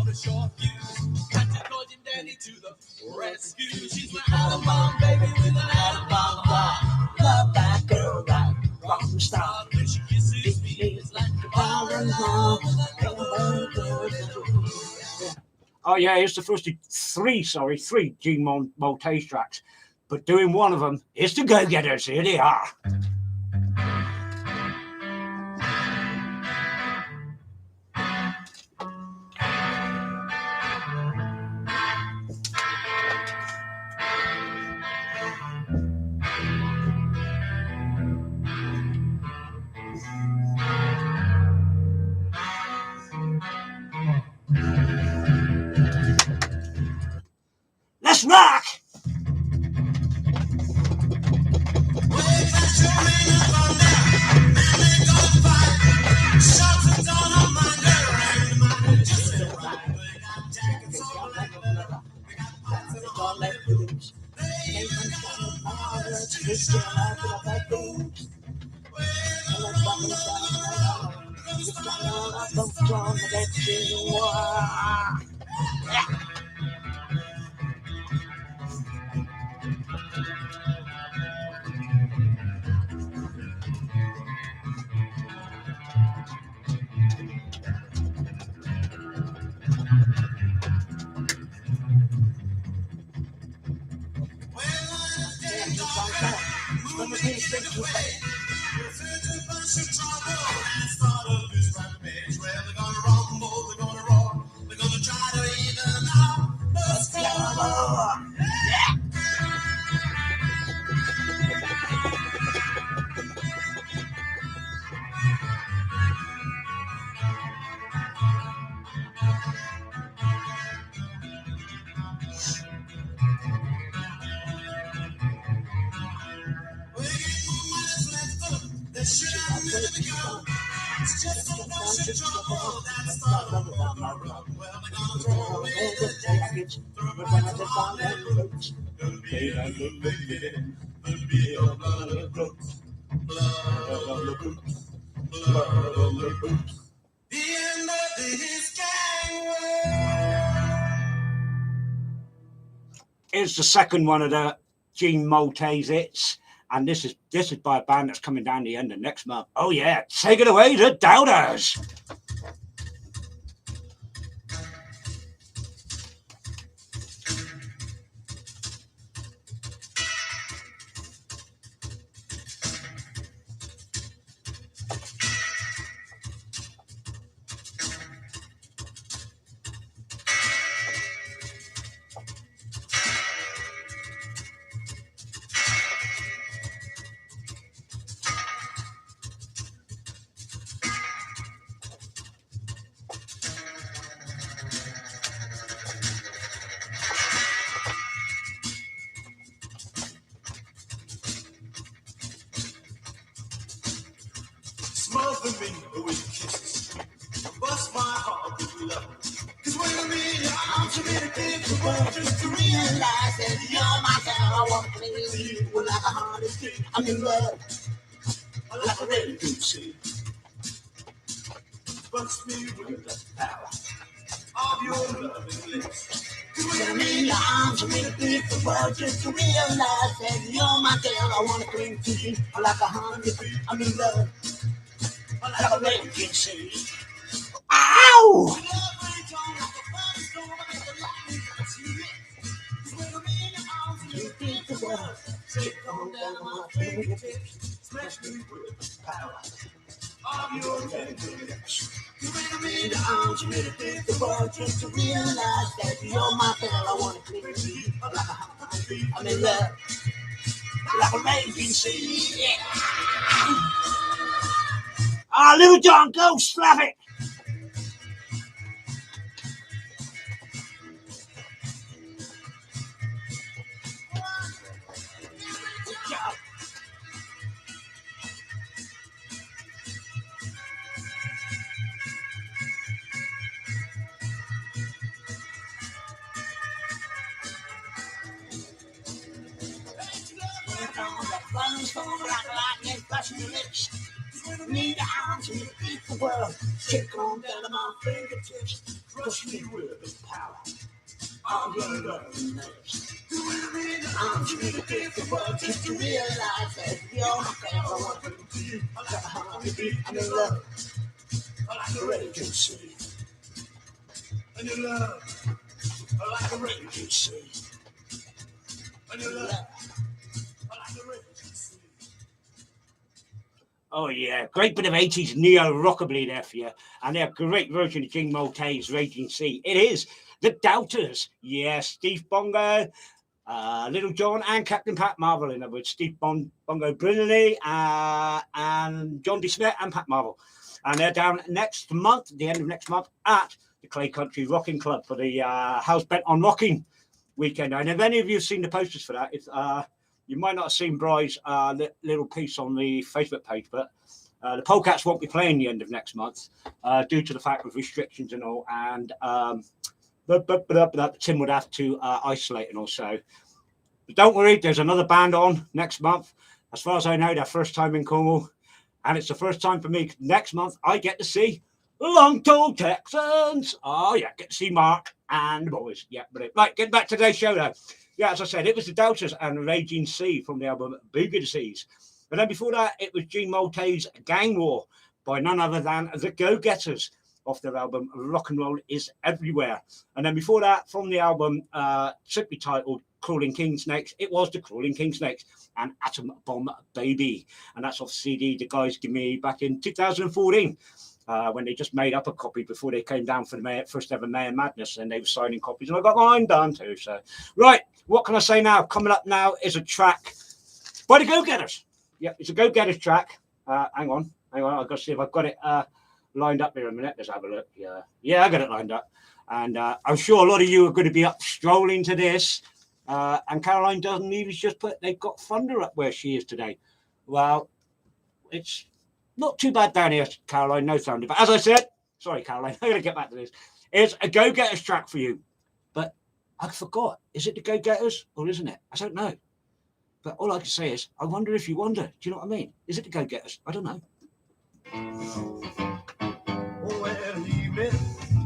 a short fuse. Had to call your daddy to the rescue. She's my atom bomb, baby, with an atom bomb. Love that girl right from the start. When she kisses me, it's like a fire alarm. Oh yeah, here's the first three Gene Maltese tracks, but doing one of them is the Go-Getters. Here they are. Let's rock! is the second one of the Gene Maltese hits, and this is by a band that's coming down the end of next month. Oh yeah, take it away, the Doubters. Smother me with kisses, bust my heart with love. Cause when I'm in your arms, you really think the world just to realize that you're my girl. I want to play with you like a heart is beat. I'm in love, like a red sea. Bust me with the power of your loving lips. Cause when I'm in your arms, you really think the world just to realize that you're my girl. I want to cling to you like a heart is beat. I'm in love. Like a red sea. Ow! You think the world, take on down my fingertips, smash me with the power of your lips. You really mean the arms, you really think the world, just to realize that you're my girl. I want to cling to you like a heartbeat. I'm in love, like a raging sea. Yeah. Little John, go slap it. Good job. Thumbs fall like lightning, flashing your lips. Need the arms and you beat the world. Shake on down to my fingertips. Crush me with the power of your loving lips. Arms and you beat the world just to realize that you're my girl. I want to be you like a heartbeat. I'm in love, like a raging sea. And in love, like a raging sea. And in love. Oh yeah, great bit of 80s neo rockabilly there for you, and they're a great version of Gene Maltese Raging Sea. It is the Doubters. Yes, Steve Bongo, Little John, and Captain Pat Marvel. In other words, Steve Bongo brilliantly, and John D. Smith and Pat Marvel, and they're down next month, the end of next month, at the Clay Country Rocking Club for the House Bent on Rocking weekend. And if any of you have seen the posters for that, it's you might not have seen Bry's little piece on the Facebook page, but the Polecats won't be playing the end of next month due to the fact of restrictions and all, and Tim would have to isolate and all. So but don't worry, there's another band on next month. As far as I know, their first time in Cornwall, and it's the first time for me. Next month, I get to see Long Tall Texans. Oh yeah, get to see Mark and the boys. Yeah, brilliant. Right, getting back to today's show though. Yeah, as I said, it was the Doubters and Raging Sea from the album Boogie Disease. But then before that, it was Gene Maltese Gang War by none other than the Go-Getters off their album Rock and Roll is Everywhere. And then before that, from the album simply titled Crawling King Snakes, it was the Crawling King Snakes and Atom Bomb Baby. And that's off the CD the guys gave me back in 2014. When they just made up a copy before they came down for the first ever Mayor Madness, and they were signing copies, and I got mine done too. So, right, what can I say now? Coming up now is a track by the Go-Getters. Yeah, it's a Go-Getters track. Hang on, I've got to see if I've got it lined up here a minute. Let's have a look. Yeah, I got it lined up, and I'm sure a lot of you are going to be up strolling to this. And Caroline doesn't even just put they've got thunder up where she is today. Well, it's not too bad down here, Caroline, no thunder. But as I said, sorry, Caroline, I'm going to get back to this. It's a Go-Getters track for you. But I forgot. Is it the Go-Getters or isn't it? I don't know. But all I can say is, I wonder if you wonder. Do you know what I mean? Is it the Go-Getters? I don't know. Well, evening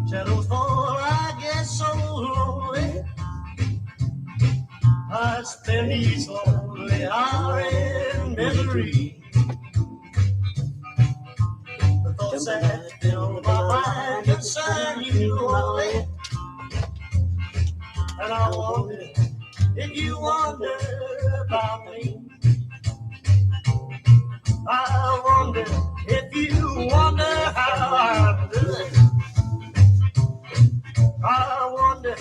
shadows fall, I get so lonely. I spend each lonely hour in misery. The thoughts that fill my mind concern you only. And I wonder if you wonder about me. I wonder if you wonder how I'm doing. I wonder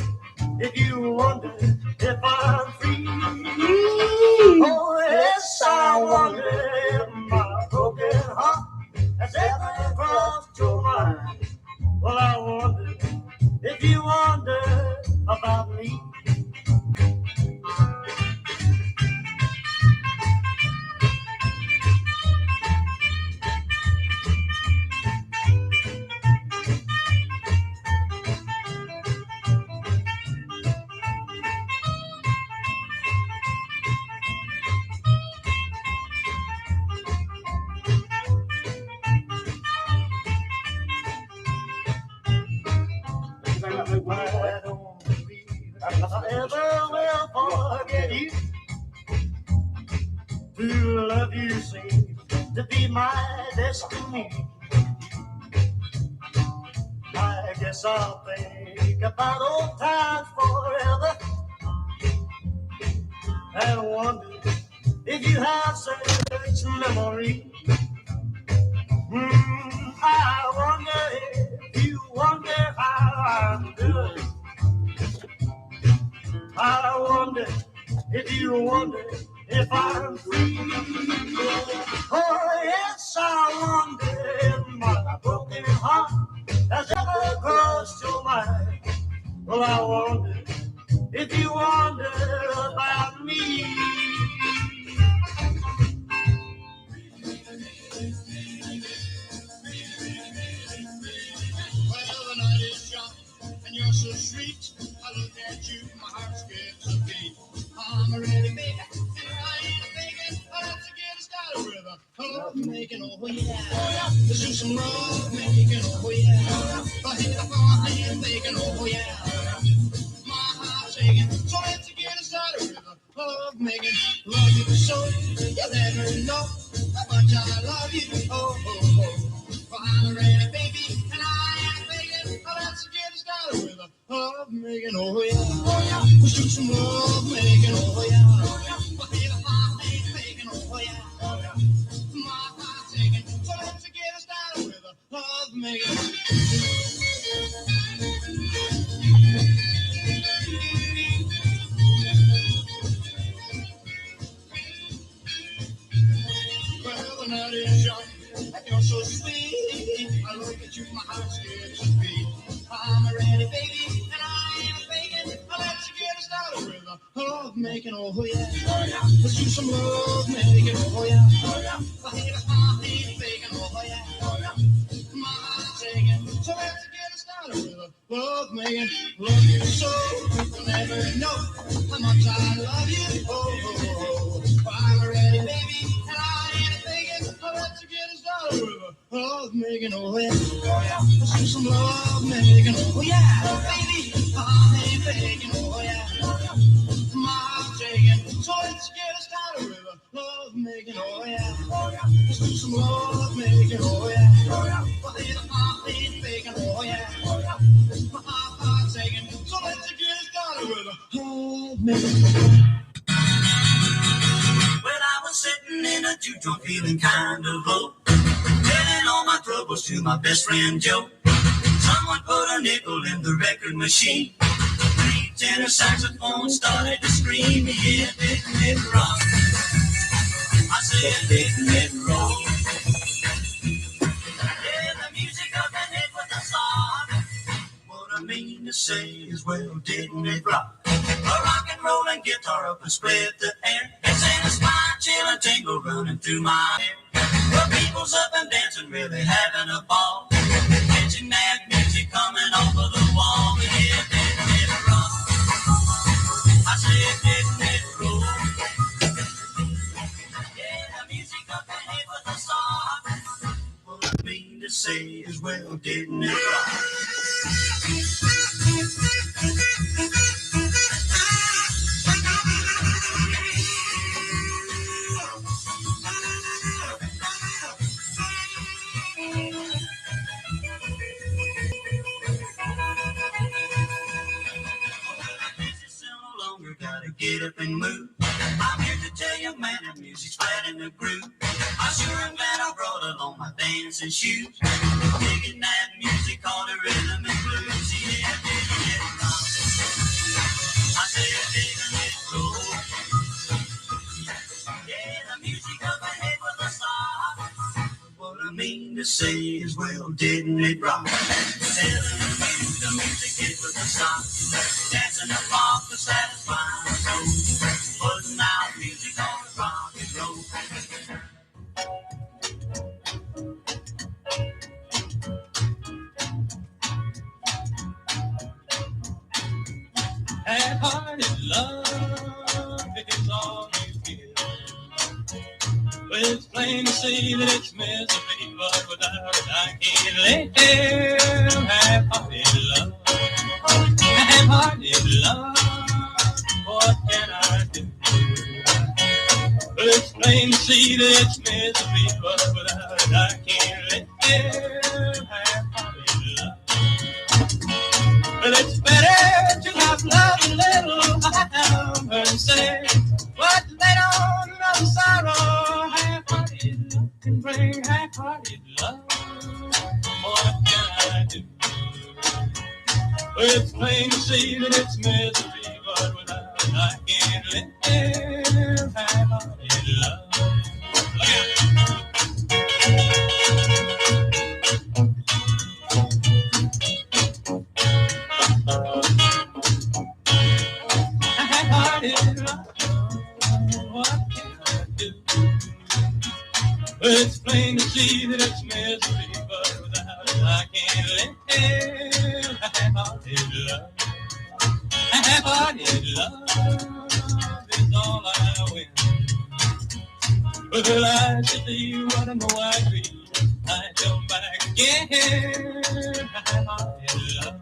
if you wonder if I'm free. Oh, yes, I wonder if my broken heart has ever crossed your mind. Well, I wonder if you wonder about me. I don't believe I ever will forget you. To love you seems to be my destiny. I guess I'll think about old times forever and wonder if you have such memory. I wonder if you wonder how I'm doing. I wonder if you wonder if I'm free. Oh, yes, I wonder if my broken heart has ever crossed your mind. Well, I wonder if you wonder about me. Well, the night is young and you're so sweet. I look at you, my heart skips a beat. I'm ready, baby, and I ain't thinking. I have to get started with a love making, oh yeah. Let's do some love making, oh yeah. I hit the phone, I ain't thinking, oh yeah. My heart's aching, so let's get started with a love making. Love you so, you'll never know how much I love you, oh, oh, oh. Well, I'm ready, baby, and I ain't thinking. Let's get started with a love making, oh yeah. Oh yeah. Let's do some love making, oh yeah. I feel a heart making, oh yeah. Oh yeah. My heart's aching, so let's get started with a love making. Well, the night is young and you're so sweet. I look at you, my heart skips a beat. I'm ready, baby, and I ain't faking. Let's get started with a love making, oh yeah. Oh yeah. Let's do some love making, oh yeah. Oh yeah. I hate a heart ain't faking, oh yeah. Oh yeah. My heart's aching, so let's get started with a love making. Love you so, you'll never know how much I love you, oh, oh, oh. Well, I'm ready, baby, and I ain't faking. Let's get started with a love making, oh yeah. Oh yeah. Let's do some love making, oh yeah. Baby, I ain't faking, oh yeah. My heart's aching, so let's get started with a love making, oh yeah. Oh yeah. Let's do some love making, oh yeah. Oh yeah. Well, I ain't faking, oh yeah. Oh yeah. My heart's aching, so let's get started with a love making. Well, I was sitting in a juke joint feeling kind of low, telling all my troubles to my best friend Joe. Someone put a nickel in the record machine. The tenor saxophone started to scream, yeah, didn't it rock? I said, didn't it roll? Yeah, the music of the hit with the song. What I mean to say is, well, didn't it rock? A rock and rollin' guitar up and split the air. It's in a spine, chill and tingle running through my hair. The people's up and dancing, really having a ball. Catching that music coming off of the wall. Yeah, didn't it rock? I said, didn't it roll? Yeah, the music up and hit with a song. What I mean to say is, well, didn't it rock? young man and music's flat in the groove. I sure am glad I brought along my dancing shoes. Digging that music called the rhythm and blues. Yeah, digging it. I say digging it cool. Yeah, the music up ahead was a star. What I mean to say is, well, didn't it rock? Telling the music, it was a song. Dancing the funk to satisfy my soul. Putting out music on rock and roll. Half-hearted love is all you give. Well, it's plain to see that it's misery, but without it I can't live. Half-hearted love, half-hearted love, what can I do? Well, it's plain to see that it's misery, but without it I can't live. Half-hearted love. Well, it's better to have love a little, I heard him say, but they don't know sorrow. Half-hearted love can bring half-hearted love. What can I do? Well, it's plain to see that it's misery, but without it I can't live. Half-hearted love. Look out. Half-hearted love, what can I do? Well, it's plain to see that it's misery, but without it I can't live. Half-hearted love, half-hearted love is all I win. Well, I should leave what I know I agree. I come back again. Half-hearted love,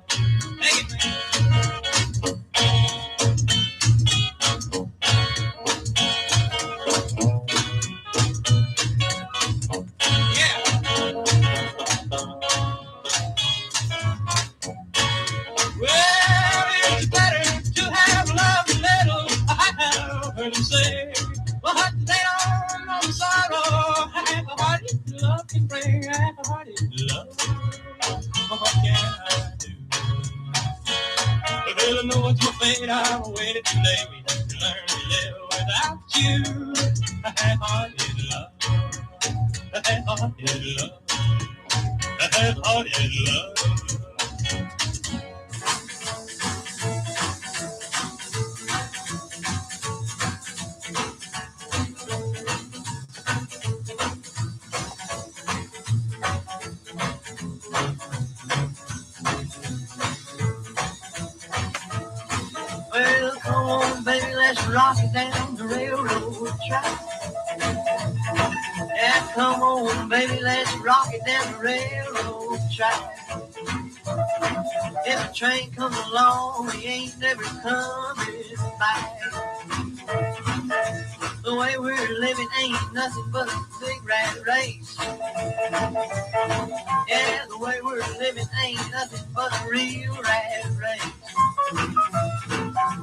take it, man. Well, it's better to have love a little, I heard him say, but they don't know sorrow. Half-hearted love can bring half-hearted love. What can I do? Well, I know it's my fate, I waited too late. We have to learn to live without you. Half-hearted love, half-hearted love, half-hearted love. Well, come on, baby, let's rock it down the railroad track. Yeah, come on, baby, let's rock it down the railroad track. If a train comes along, we ain't never coming back. The way we're living ain't nothing but a big rat race. Yeah, the way we're living ain't nothing but a real rat race.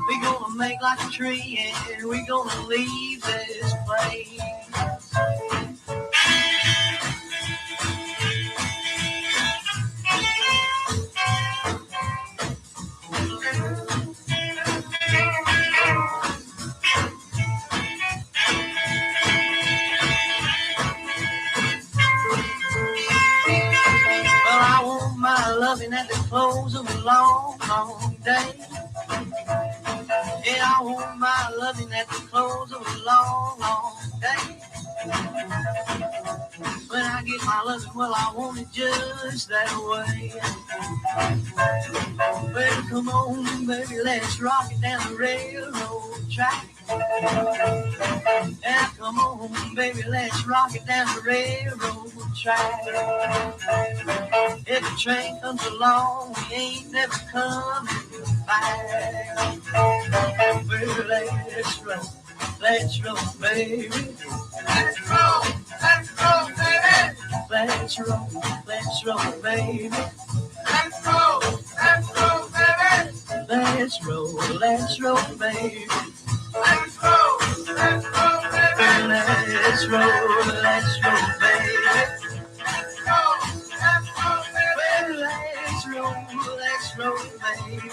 We gonna make like a tree and we gonna leave this place. Well, I want my loving at the close of a long, long day. Yeah, I want my loving at the close of a long, long day. When I get my loving, well, I want it just that way. Well, come on, baby, let's rock it down the railroad track. Yeah, come on, baby, let's rock it down the railroad track. If a train comes along, we ain't never coming back. Well, let's roll, baby. Let's roll, baby. Let's roll, baby. Let's roll, baby. Let's roll, baby. Let's roll, baby. let's roll, baby. Well, let's roll, baby.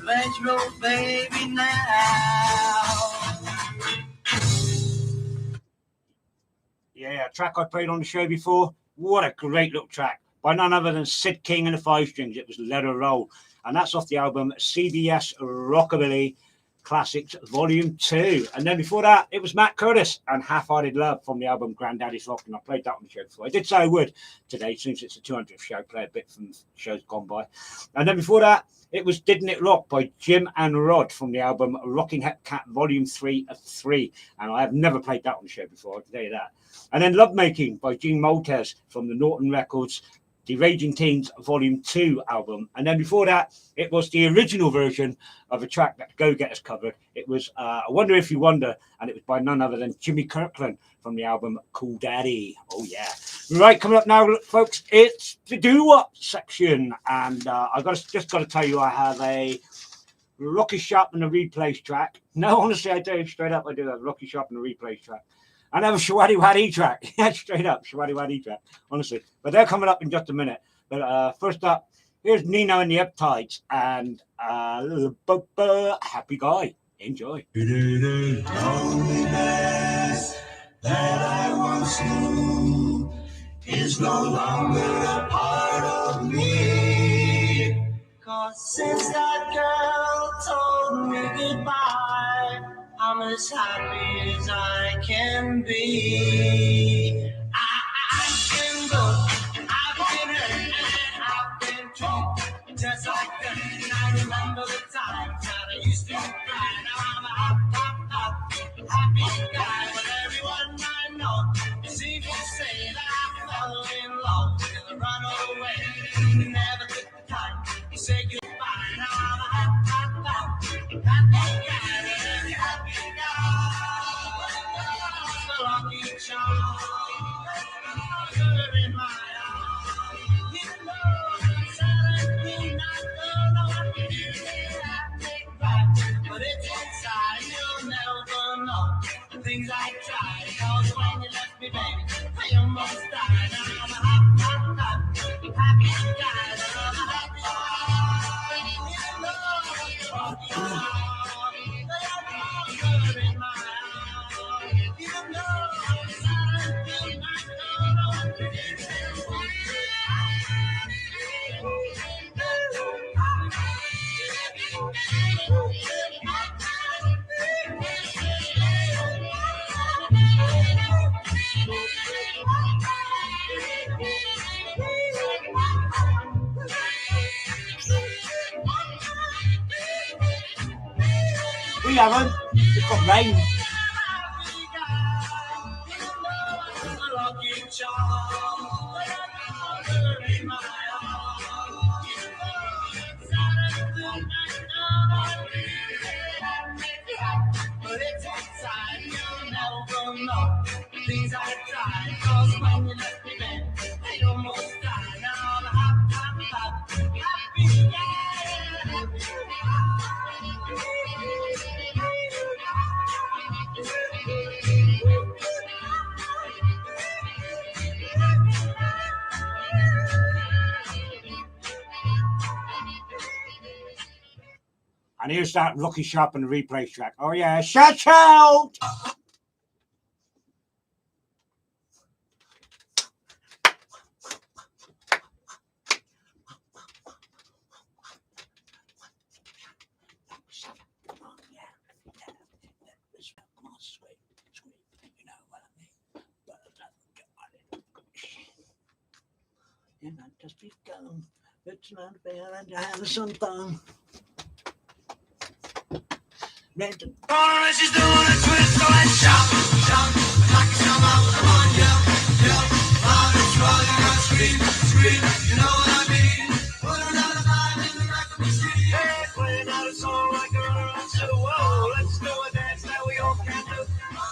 Let's roll, baby, now. Yeah, a track I played on the show before. What a great little track by none other than Sid King and the Five Strings. It was Let Her Roll, and that's off the album CBS Rockabilly Classics Volume 2. And then before that, it was Matt Curtis and Half-Hearted Love from the album Granddaddy's Rockin'. I played that on the show before. I did say I would today, since it's the 200th show, play a bit from shows gone by. And then before that, it was Didn't It Rock by Jim and Rod from the album Rockin' Hep Cat Volume 3 of 3. And I have never played that on the show before, I can tell you that. And then Lovemaking by Gene Moltes from the Norton Records The Raging Teens Volume 2 album. And then before that, it was the original version of a track that Go Getters covered. It was I Wonder If You Wonder, and it was by none other than Jimmy Kirkland from the album Cool Daddy. Oh, yeah. Right, coming up now, folks, it's the Do-What section. And I've just got to tell you, I have a Rocky Sharp and a Replays track. No, honestly, I do. Straight up, I do have a Rocky Sharp and a Replays track. I have a Shawadi Wadi track. Yeah, straight up, Shawadi Wadi track, honestly. But they're coming up in just a minute. But first up, here's Nino and the Uptights and Happy Guy. Enjoy. Loneliness that I once knew is no longer a part of me. 'Cause since that girl told me goodbye, I'm as happy as I can be. I've been good, I've been hurt, and I've been drunk, just like that. And I remember the times that I used to cry. Now I'm a happy guy. But everyone I know seems to say that I fell in love with a runaway. Never took the time to say goodbye. Now I'm a happy guy. Lucky charm, good in my arms. You know, Saturday night, don't know what to do. I take back, but it's inside. You'll never know the things I tried. 'Cause when you left me, baby, I almost died. I'm a happy guy. I'm a happy guy. You know, lucky charm, good in my arms. We haven't. It's got rain. But it's inside, you'll never know the things I tried. 'Cause when you left me, baby, I almost died. Now I'm a happy guy. And here's that Lucky Sharp and the Replay track. Oh, yeah. Shout out! And I just become, it's not fair and I have something. She's doing a twist, so let's jump, knock some out, come on, loud and strong, you gotta scream, you know what I mean? Put another vibe in the record machine. Hey, playing out a song like a run, so whoa, let's do a dance that we all can do.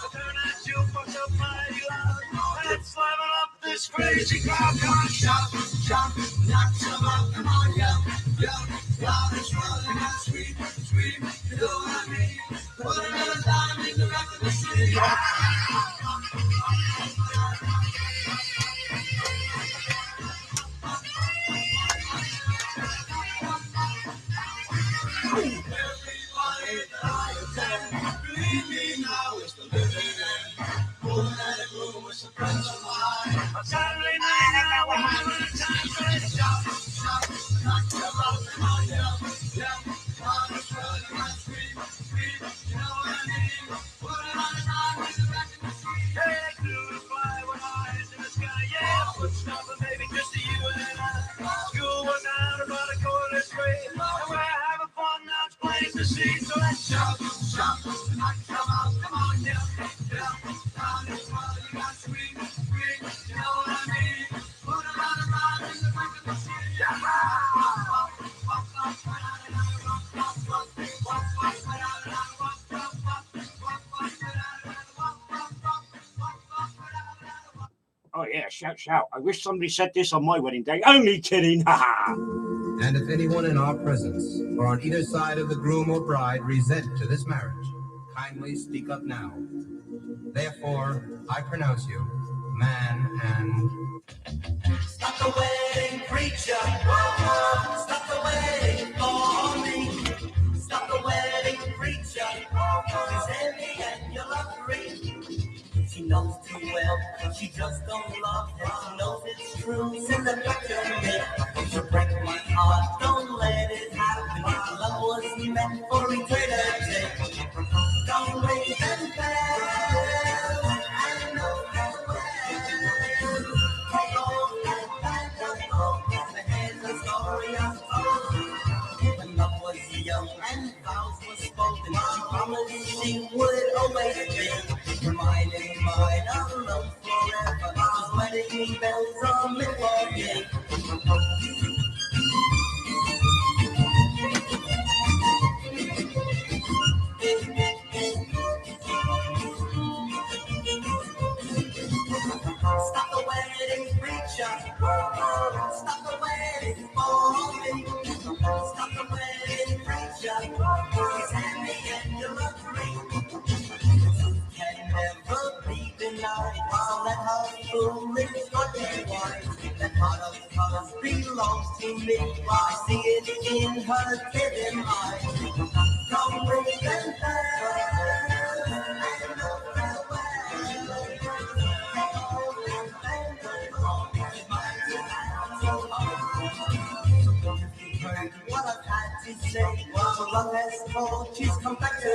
Turn that jukebox up mighty loud, let's liven up this crazy crowd. Come on, jump, knock some out, come on, loud and strong, you gotta scream, you know what I mean? Put evening now is the living end. Moonlight room with some friends of mine. On Saturday night, and now we're having a time. So let's shout, shout, knock them out, come on, yell, yell. On the front, and scream, scream, you know what I mean? Put it on the line, with the back in the street. Hey, blue and fly with our hands in the sky, yeah. Put stopping, baby, just to you and I. School was out about a corner street, and we're having fun now, it's plain to see. So let's shout, shout, knock them out, come on, yell, yell. On this world, you got scream, scream, you know what I mean? Put it on the line, with the back in the street, yeah. Oh yeah, shout, shout. I wish somebody said this on my wedding day. Only kidding, haha. And if anyone in our presence or on either side of the groom or bride resent to this marriage, kindly speak up now. Therefore, I pronounce you man and... Stop the wedding preacher. Stop the wedding for me. Stop the wedding preacher. She's heavy and you're free. She knows too well, she just don't love him. She knows it's true, send it back to me. She'll break my heart, don't let it happen. Love was meant for eternity. Don't raise and fail. I know that well. The head's a story untold. When love was young and vows were spoken, she promised she would always be mine and mine, alone forever. Those wedding bells are meant for me. Stop the wedding preacher. Stop the wedding for me. Stop the wedding preacher. He's happy and you're free. Can never be denied. So let her foolish fucking wine. That heart of hers belongs to me. I see it in her hidden eyes. Come with and I know that well. What I've had to say, well, love has told, she's come back to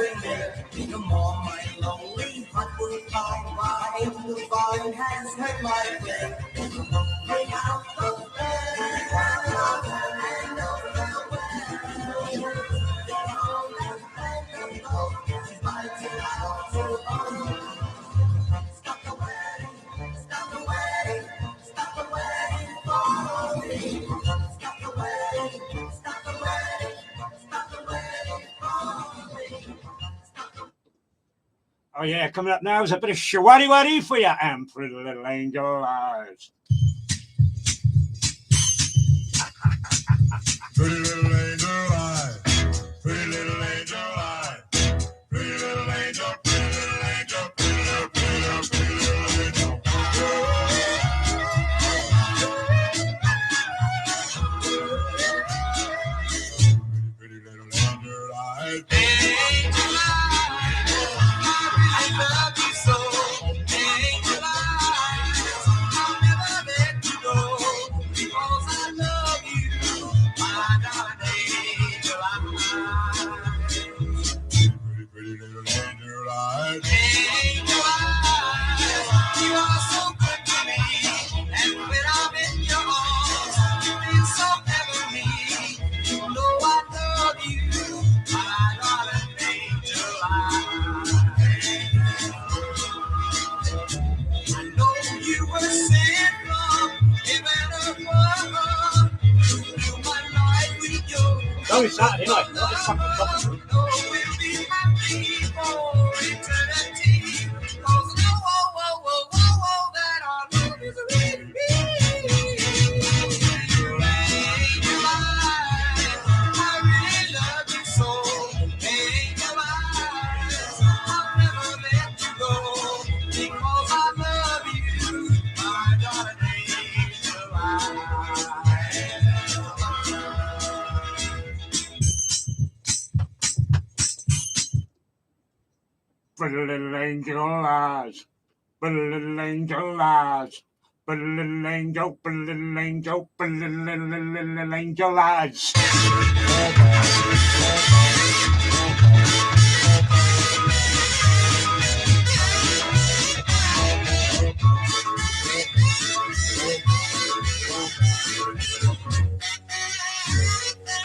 me. No more my lonely heart will cry, my angel divine has heard my plea. Bring out the bed, I know the way. She's mine till I don't know. Stop the wedding, stop the wedding, stop the wedding for me. Stop the wedding, stop the wedding, stop the wedding for me. Oh yeah, coming up now is a bit of shawari wari for you and Pretty Little Angel Eyes. Pretty little angel eyes, pretty little angel eyes, pretty little angel, pretty little angel, pretty little, pretty little, pretty little angel. Pretty little angel eyes, angel eyes, I really love you so. Angel eyes, I'll never let you go because I love you. My darling angel eyes, pretty little angel eyes, angel eyes, you are so good to me, and when I'm in your arms, you feel so heavenly. You know I love you, my darling angel eyes. I know you were sent from heaven above to fill my life with your Oh, it's Saturday night, not this fucking coffee. we'll be happy for eternity. 'Cause that our love is real. Angel eyes, I really love you so. Angel eyes, I'll never let you go because I love you, my darling angel eyes. Pretty little angel eyes. Pretty little angel eyes. Pretty little angel, pretty little angel, pretty little angel eyes.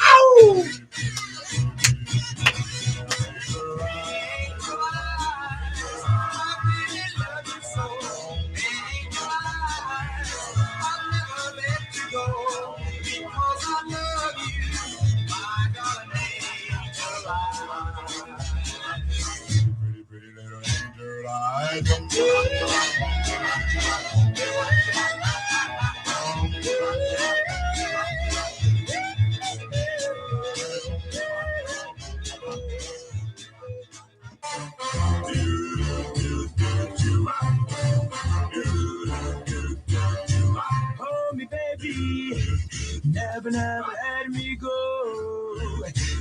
Ow! Hold me, baby, never, never let me go.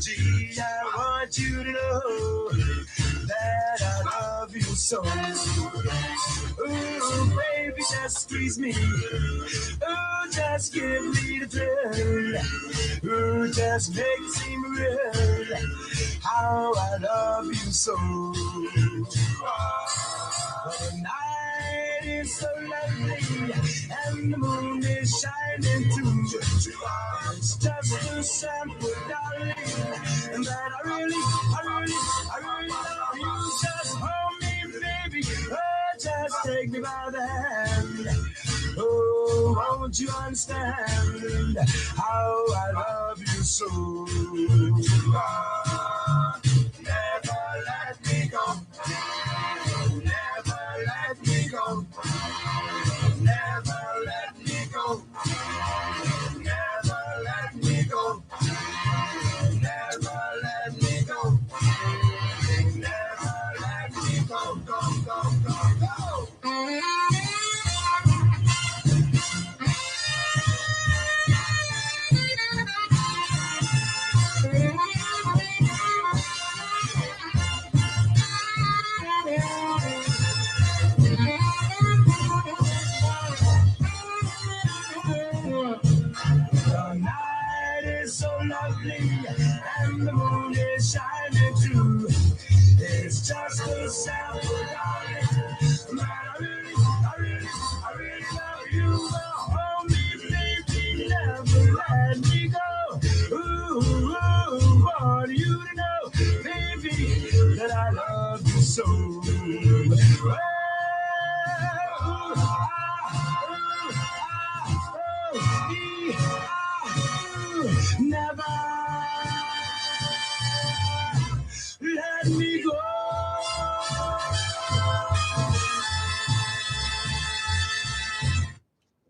Gee, I want you to know that I love you so. Ooh, baby, just squeeze me. Ooh, just give me the thrill. Ooh, just make it seem real. How I love you so. The night is so lovely and the moon is shining too. It's just a sample, darling, and that I really love you. Just hold me, baby. Oh, just take me by the hand. Oh, won't you understand how I love you so? Never let me go. Never let me go. Never let me go. Never let me go. Never let me go. Never let me go. Go. The night is so lovely and the moon is shining too. It's just a sample, darling. Man, I really love you. Hold me, baby, never let me go. Ooh, want you to know, baby, that I love you so. Never let me go.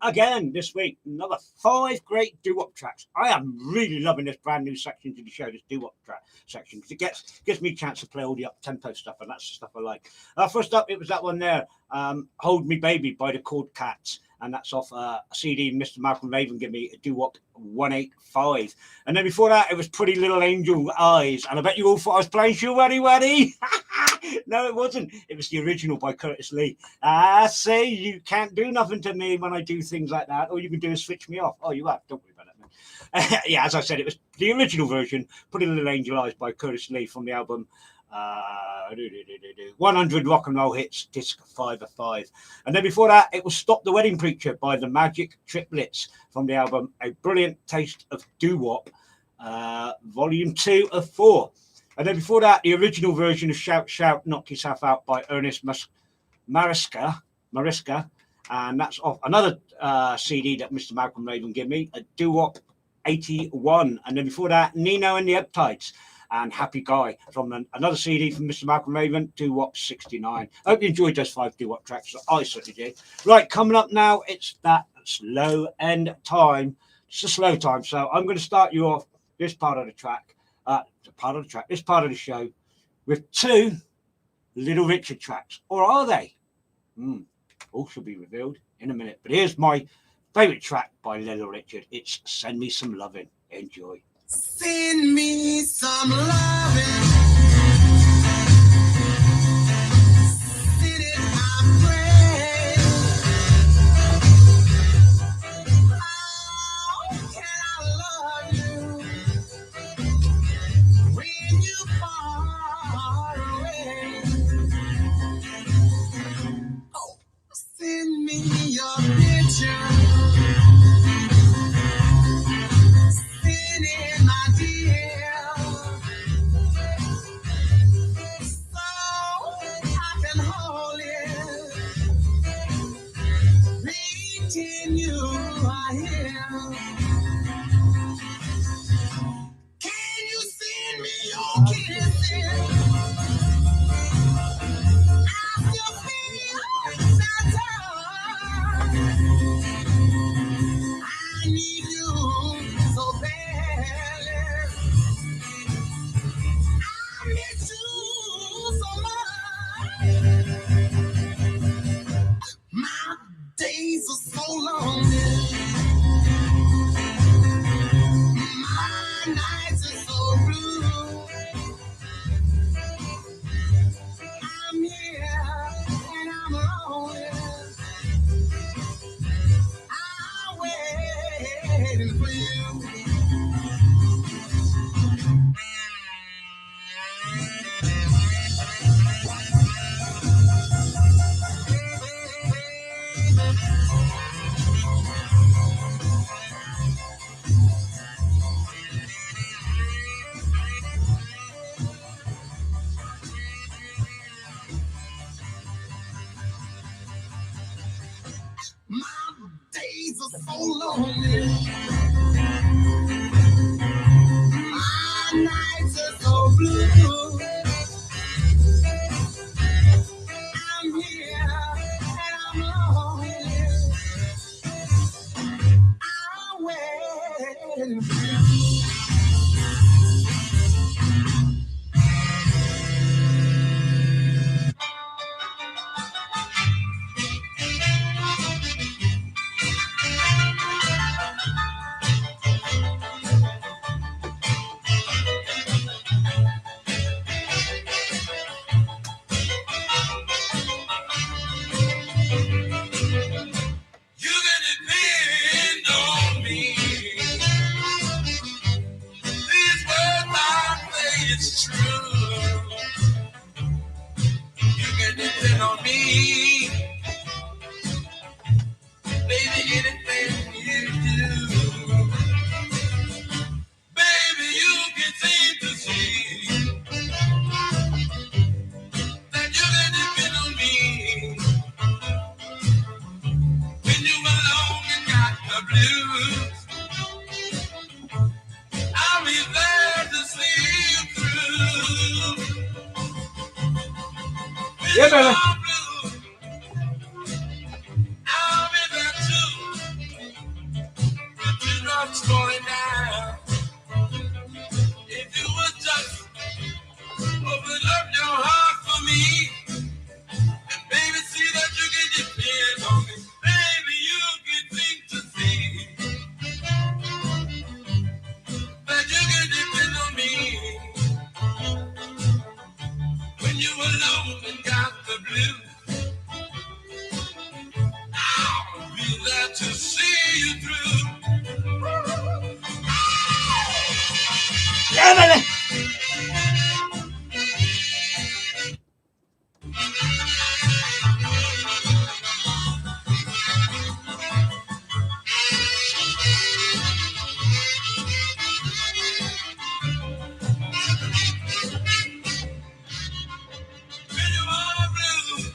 Again this week, another 5 great doo-wop tracks. I am really loving this brand new section to the show, this doo-wop track section, because it gives me a chance to play all the up-tempo stuff, and that's the stuff I like. First up, it was that one there, Hold Me Baby by the Chord Cats, and that's off a CD Mr. Malcolm Raven gave me, a doo-wop 185. And then before that, it was Pretty Little Angel Eyes, and I bet you all thought I was playing Sure Weddy Weddy. No, it wasn't. It was the original by Curtis Lee. I say you can't do nothing to me when I do things like that. All you can do is switch me off. Oh, you have. Don't worry about it, man. Yeah, as I said, it was the original version, Pretty Little Angel Eyes by Curtis Lee from the album 100 Rock and Roll Hits, Disc 5 of 5. And then before that, it was Stop the Wedding Preacher by the Magic Triplets from the album A Brilliant Taste of Doo-Wop, Volume 2 of 4. And then before that, the original version of Shout Shout Knock Yourself Out by Ernest Mariska, and that's off another CD that Mr. Malcolm Raven gave me, a Doo-Wop 81. And then before that, Nino and the Uptights and Happy Guy from another CD from Mr. Malcolm Raven, Doo-Wop 69. I hope you enjoyed those 5 doo-wop tracks. I certainly did. Right, coming up now, it's that slow end time. It's a slow time, so I'm going to start you off this part of the show with 2 Little Richard tracks. Or are they? All should be revealed in a minute. But here's my favourite track by Little Richard. It's Send Me Some Lovin'. Enjoy. Send me some loving. Can you hear? Can you send me your kisses? I still feel that touch. I need you so badly. I miss you so much. My days are so long. My nights are so blue. I'm here and I'm lonely. I'm waiting for you. My days are so lonely. My nights are so blue. I'm here and I'm lonely. I'm waiting for you. You can depend on me. These words I say it's true. You can depend on me. Baby, anything you do. Baby, you can seem to see that you can depend on me. When you alone and got the blues, I'll be there to see you through. When Yeah, you're baby. blue, I'll be there too. The teardrops falling down. If you would just open up your heart for me, and baby, see that you can depend on me. Baby, you can think to see that you can depend on me. When you alone and got the blues, I'll be there to see you through. Yeah, baby. When you are blue,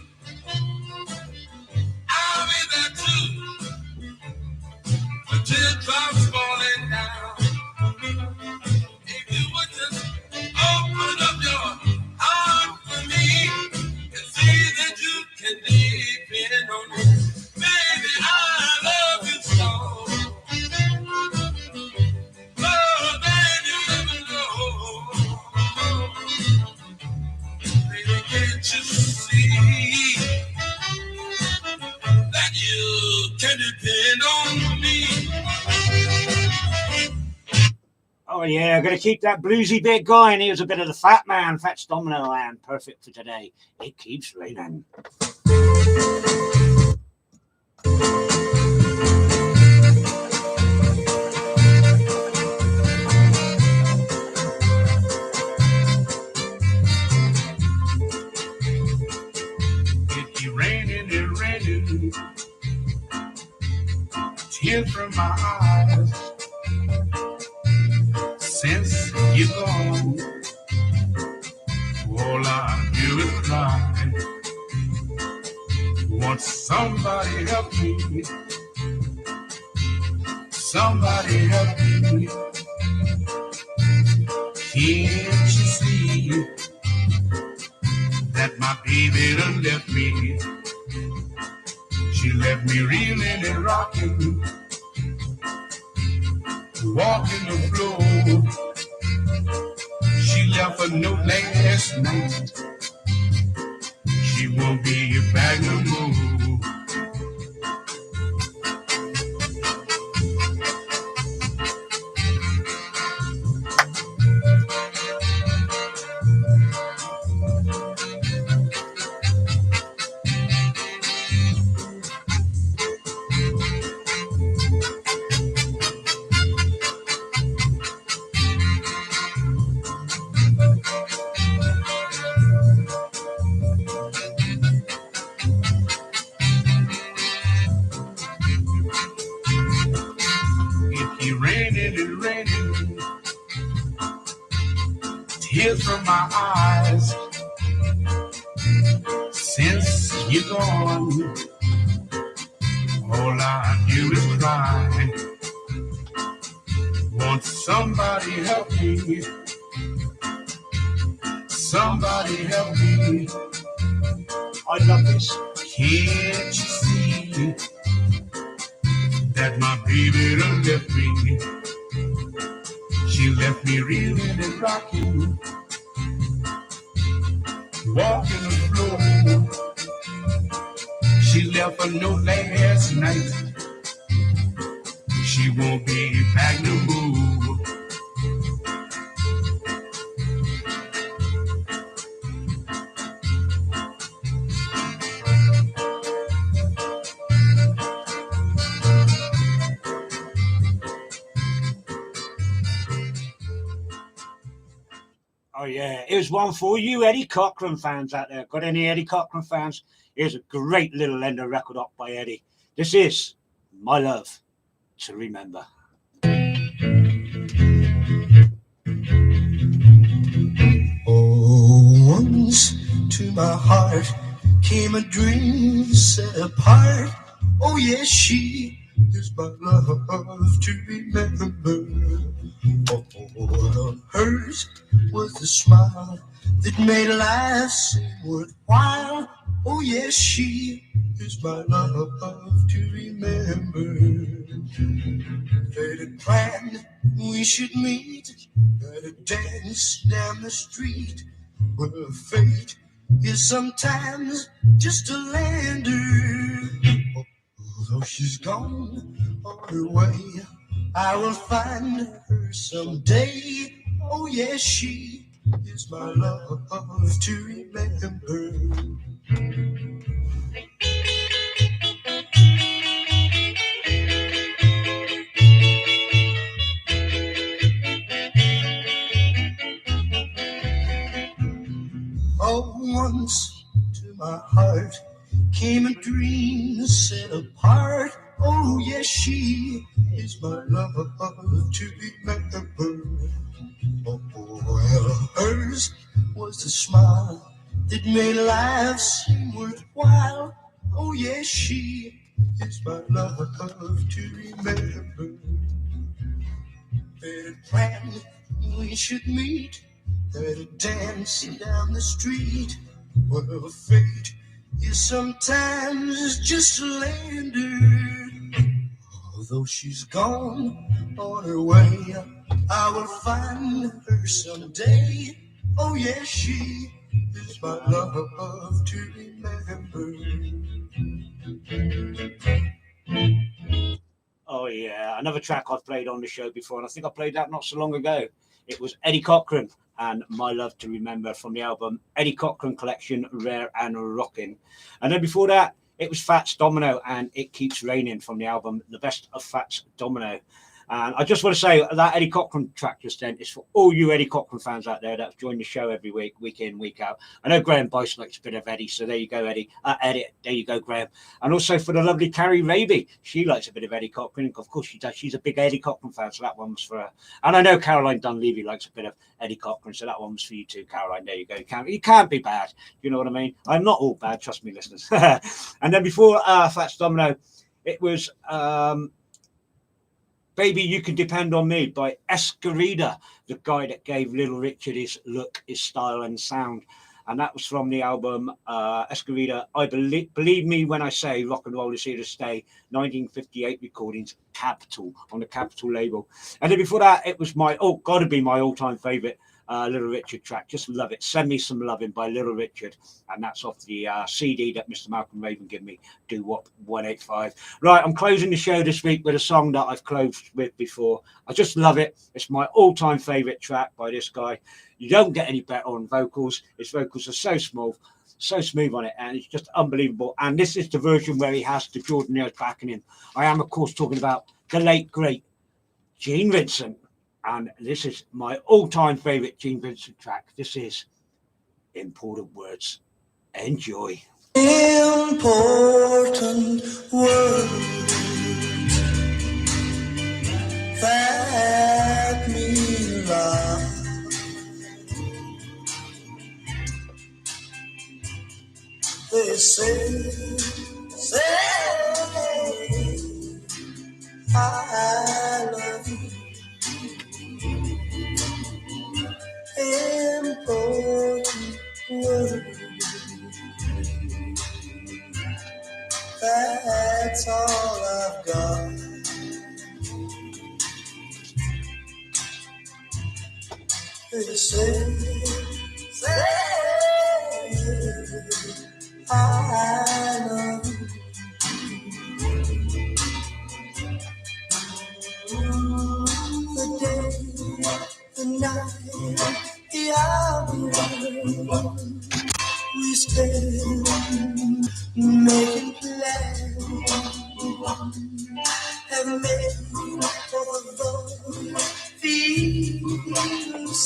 I'll be there too. The teardrops falling down. If you would just open up your heart for me and see that you can depend on me. Baby, I love you so. More than you ever know. Baby, can't you see that you can depend on me? Oh yeah, I'm gonna keep that bluesy bit going. He was a bit of the Fat Man, Fats Domino Land. Perfect for today. It keeps raining. It be raining and raining, tears from my eyes. Since you're gone, all I do is cry. Want somebody help me Somebody help me. Can't you see that my baby done left me? She left me reeling and rocking, walking the floor. She left a note last night. She won't be back no more. It raining and raining, tears from my eyes. Since you're gone, all I do is cry. Won't somebody help me? Somebody help me. I love this. Can't you see that my baby done left me? She left me reeling and rocking, walking the floor. She left a note last night. She won't be back no more. Oh yeah, here's one for you Eddie Cochran fans out there. Got any Eddie Cochran fans? Here's a great little Ender record up by Eddie. This is My Love to Remember. Oh, once to my heart came a dream set apart. Oh yes, she is my love to remember. Oh, hers was the smile that made life seem worthwhile. Oh yes, she is my love to remember. They had planned we should meet at a dance down the street. Well, fate is sometimes just a lander. Although she's gone on her way, I will find her someday. Oh yes, she is my love to remember. Oh, once to my heart came a dream set apart. Oh yes, she is my love to remember. Oh, well, hers was the smile that made life seem worthwhile. Oh yes, she is my love to remember. They had planned we should meet at a dance down the street. Well, fate is sometimes just a lander. Although she's gone on her way, I will find her someday. Oh yes, she is my love to remember. Oh yeah, another track I've played on the show before, and I think I played that not so long ago. It was Eddie Cochran and My Love to Remember from the album Eddie Cochran Collection, Rare and Rockin'. And then before that, it was Fats Domino and It Keeps Raining from the album The Best of Fats Domino. And I just want to say that Eddie Cochran track just then is for all you Eddie Cochran fans out there that join the show every week, week in, week out. I know Graham Bice likes a bit of Eddie, so there you go, Eddie. Eddie, there you go, Graham. And also for the lovely Carrie Raby, she likes a bit of Eddie Cochran. Of course she does. She's a big Eddie Cochran fan, so that one was for her. And I know Caroline Dunleavy likes a bit of Eddie Cochran, so that one was for you too, Caroline. There you go. You can't be bad. You know what I mean? I'm not all bad, trust me, listeners. And then before Fats Domino, it was Baby You Can Depend on Me by Escarida, the guy that gave Little Richard his look, his style and sound. And that was from the album Escarida, I Believe Me When I Say Rock and Roll Is Here to Stay, 1958 recordings, Capitol, on the Capitol label. And then before that, it was gotta be my all-time favourite Little Richard track. Just love it. Send Me Some Lovin' by Little Richard. And that's off the CD that Mr. Malcolm Raven gave me, Do Wop 185. Right, I'm closing the show this week with a song that I've closed with before. I just love it. It's my all-time favourite track by this guy. You don't get any better on vocals. His vocals are so smooth on it, and it's just unbelievable. And this is the version where he has the Jordanaires backing him. I am, of course, talking about the late, great Gene Vincent. And this is my all-time favourite Gene Vincent track. This is Important Words. Enjoy. Important words that mean love. They say I love you. Important words. That's all I've got. They say I love you. The day, the night, the hour we spend making plans, have made all of the feelings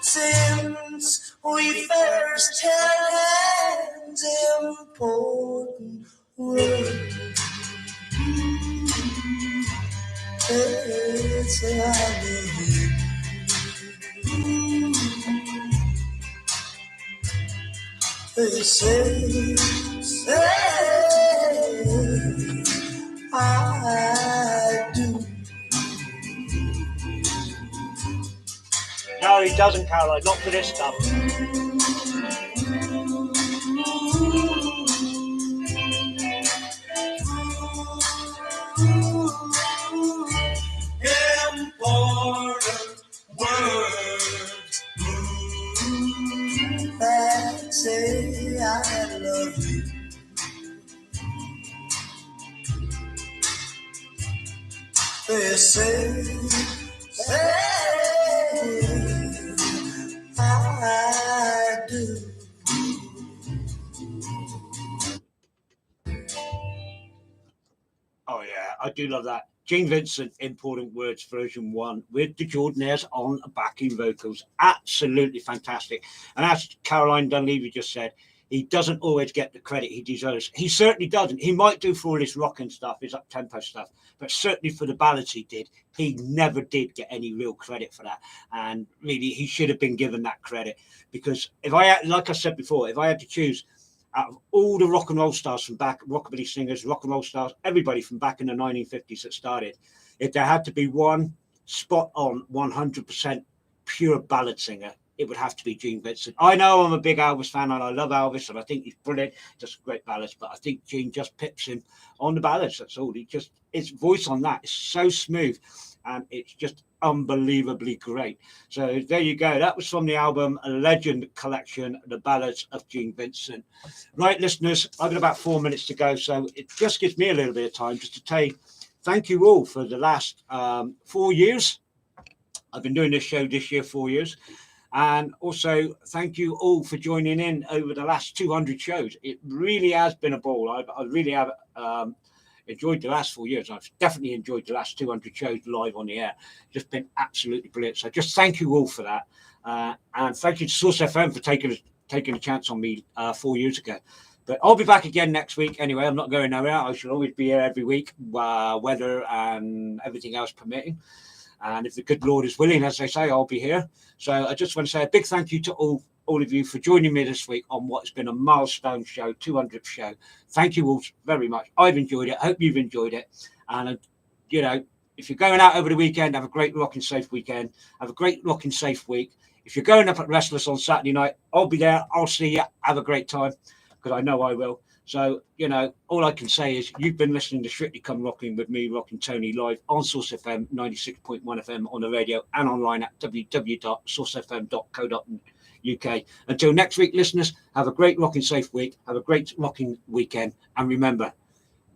since we first held hands. Important words. It's I love you. They say I do. No, he doesn't, Caroline. Not for this stuff. Important words that say I love you. They say I do. Oh, yeah, I do love that. Gene Vincent, Important Words, version 1, with the Jordanaires on backing vocals. Absolutely fantastic. And as Caroline Dunleavy just said, he doesn't always get the credit he deserves. He certainly doesn't. He might do for all his rocking stuff, his up-tempo stuff, but certainly for the ballads he did, he never did get any real credit for that. And really, he should have been given that credit. Because like I said before, if I had to choose out of all the rock and roll stars from back, rockabilly singers, rock and roll stars, everybody from back in the 1950s that started, if there had to be one spot on 100% pure ballad singer, it would have to be Gene Vincent. I know I'm a big Elvis fan and I love Elvis and I think he's brilliant, just great ballads, but I think Gene just pips him on the ballads. That's all. His voice on that is so smooth and it's just unbelievably great. So there you go. That was from the album A Legend Collection, The Ballads of Gene Vincent. Right, listeners, I've got about 4 minutes to go, so it just gives me a little bit of time just to say thank you all for the last 4 years. I've been doing this show this year, 4 years. And also, thank you all for joining in over the last 200 shows. It really has been a ball. I really have enjoyed the last 4 years. I've definitely enjoyed the last 200 shows live on the air. Just been absolutely brilliant. So just thank you all for that. And thank you to Source FM for taking a chance on me 4 years ago. But I'll be back again next week. Anyway, I'm not going nowhere. I shall always be here every week, weather and everything else permitting. And if the good Lord is willing, as they say, I'll be here. So I just want to say a big thank you to all of you for joining me this week on what has been a milestone show, 200th show. Thank you all very much. I've enjoyed it. I hope you've enjoyed it. And, if you're going out over the weekend, have a great rocking safe weekend. Have a great rocking safe week. If you're going up at Restless on Saturday night, I'll be there. I'll see you. Have a great time, because I know I will. So, you know, all I can say is you've been listening to Strictly Come Rocking with me, Rockin' Tony, live on Source FM 96.1 FM on the radio and online at www.sourcefm.co.uk. Until next week, listeners, have a great rocking safe week. Have a great rocking weekend. And remember,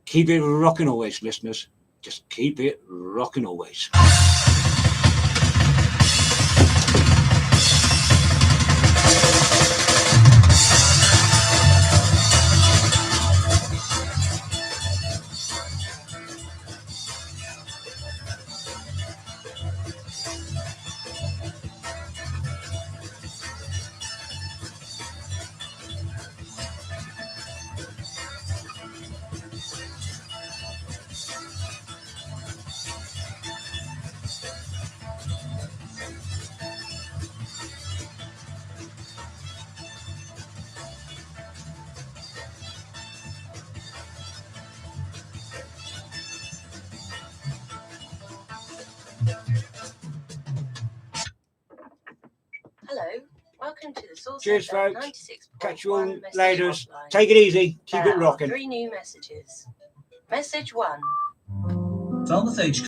keep it rocking always, listeners. Just keep it rocking always. Hello, welcome to the Source Cheers, FM folks. 96.1 Catch you all message later. hotline. Take it easy. Keep There it are rocking. 3 new messages. Message 1. Falmouth Age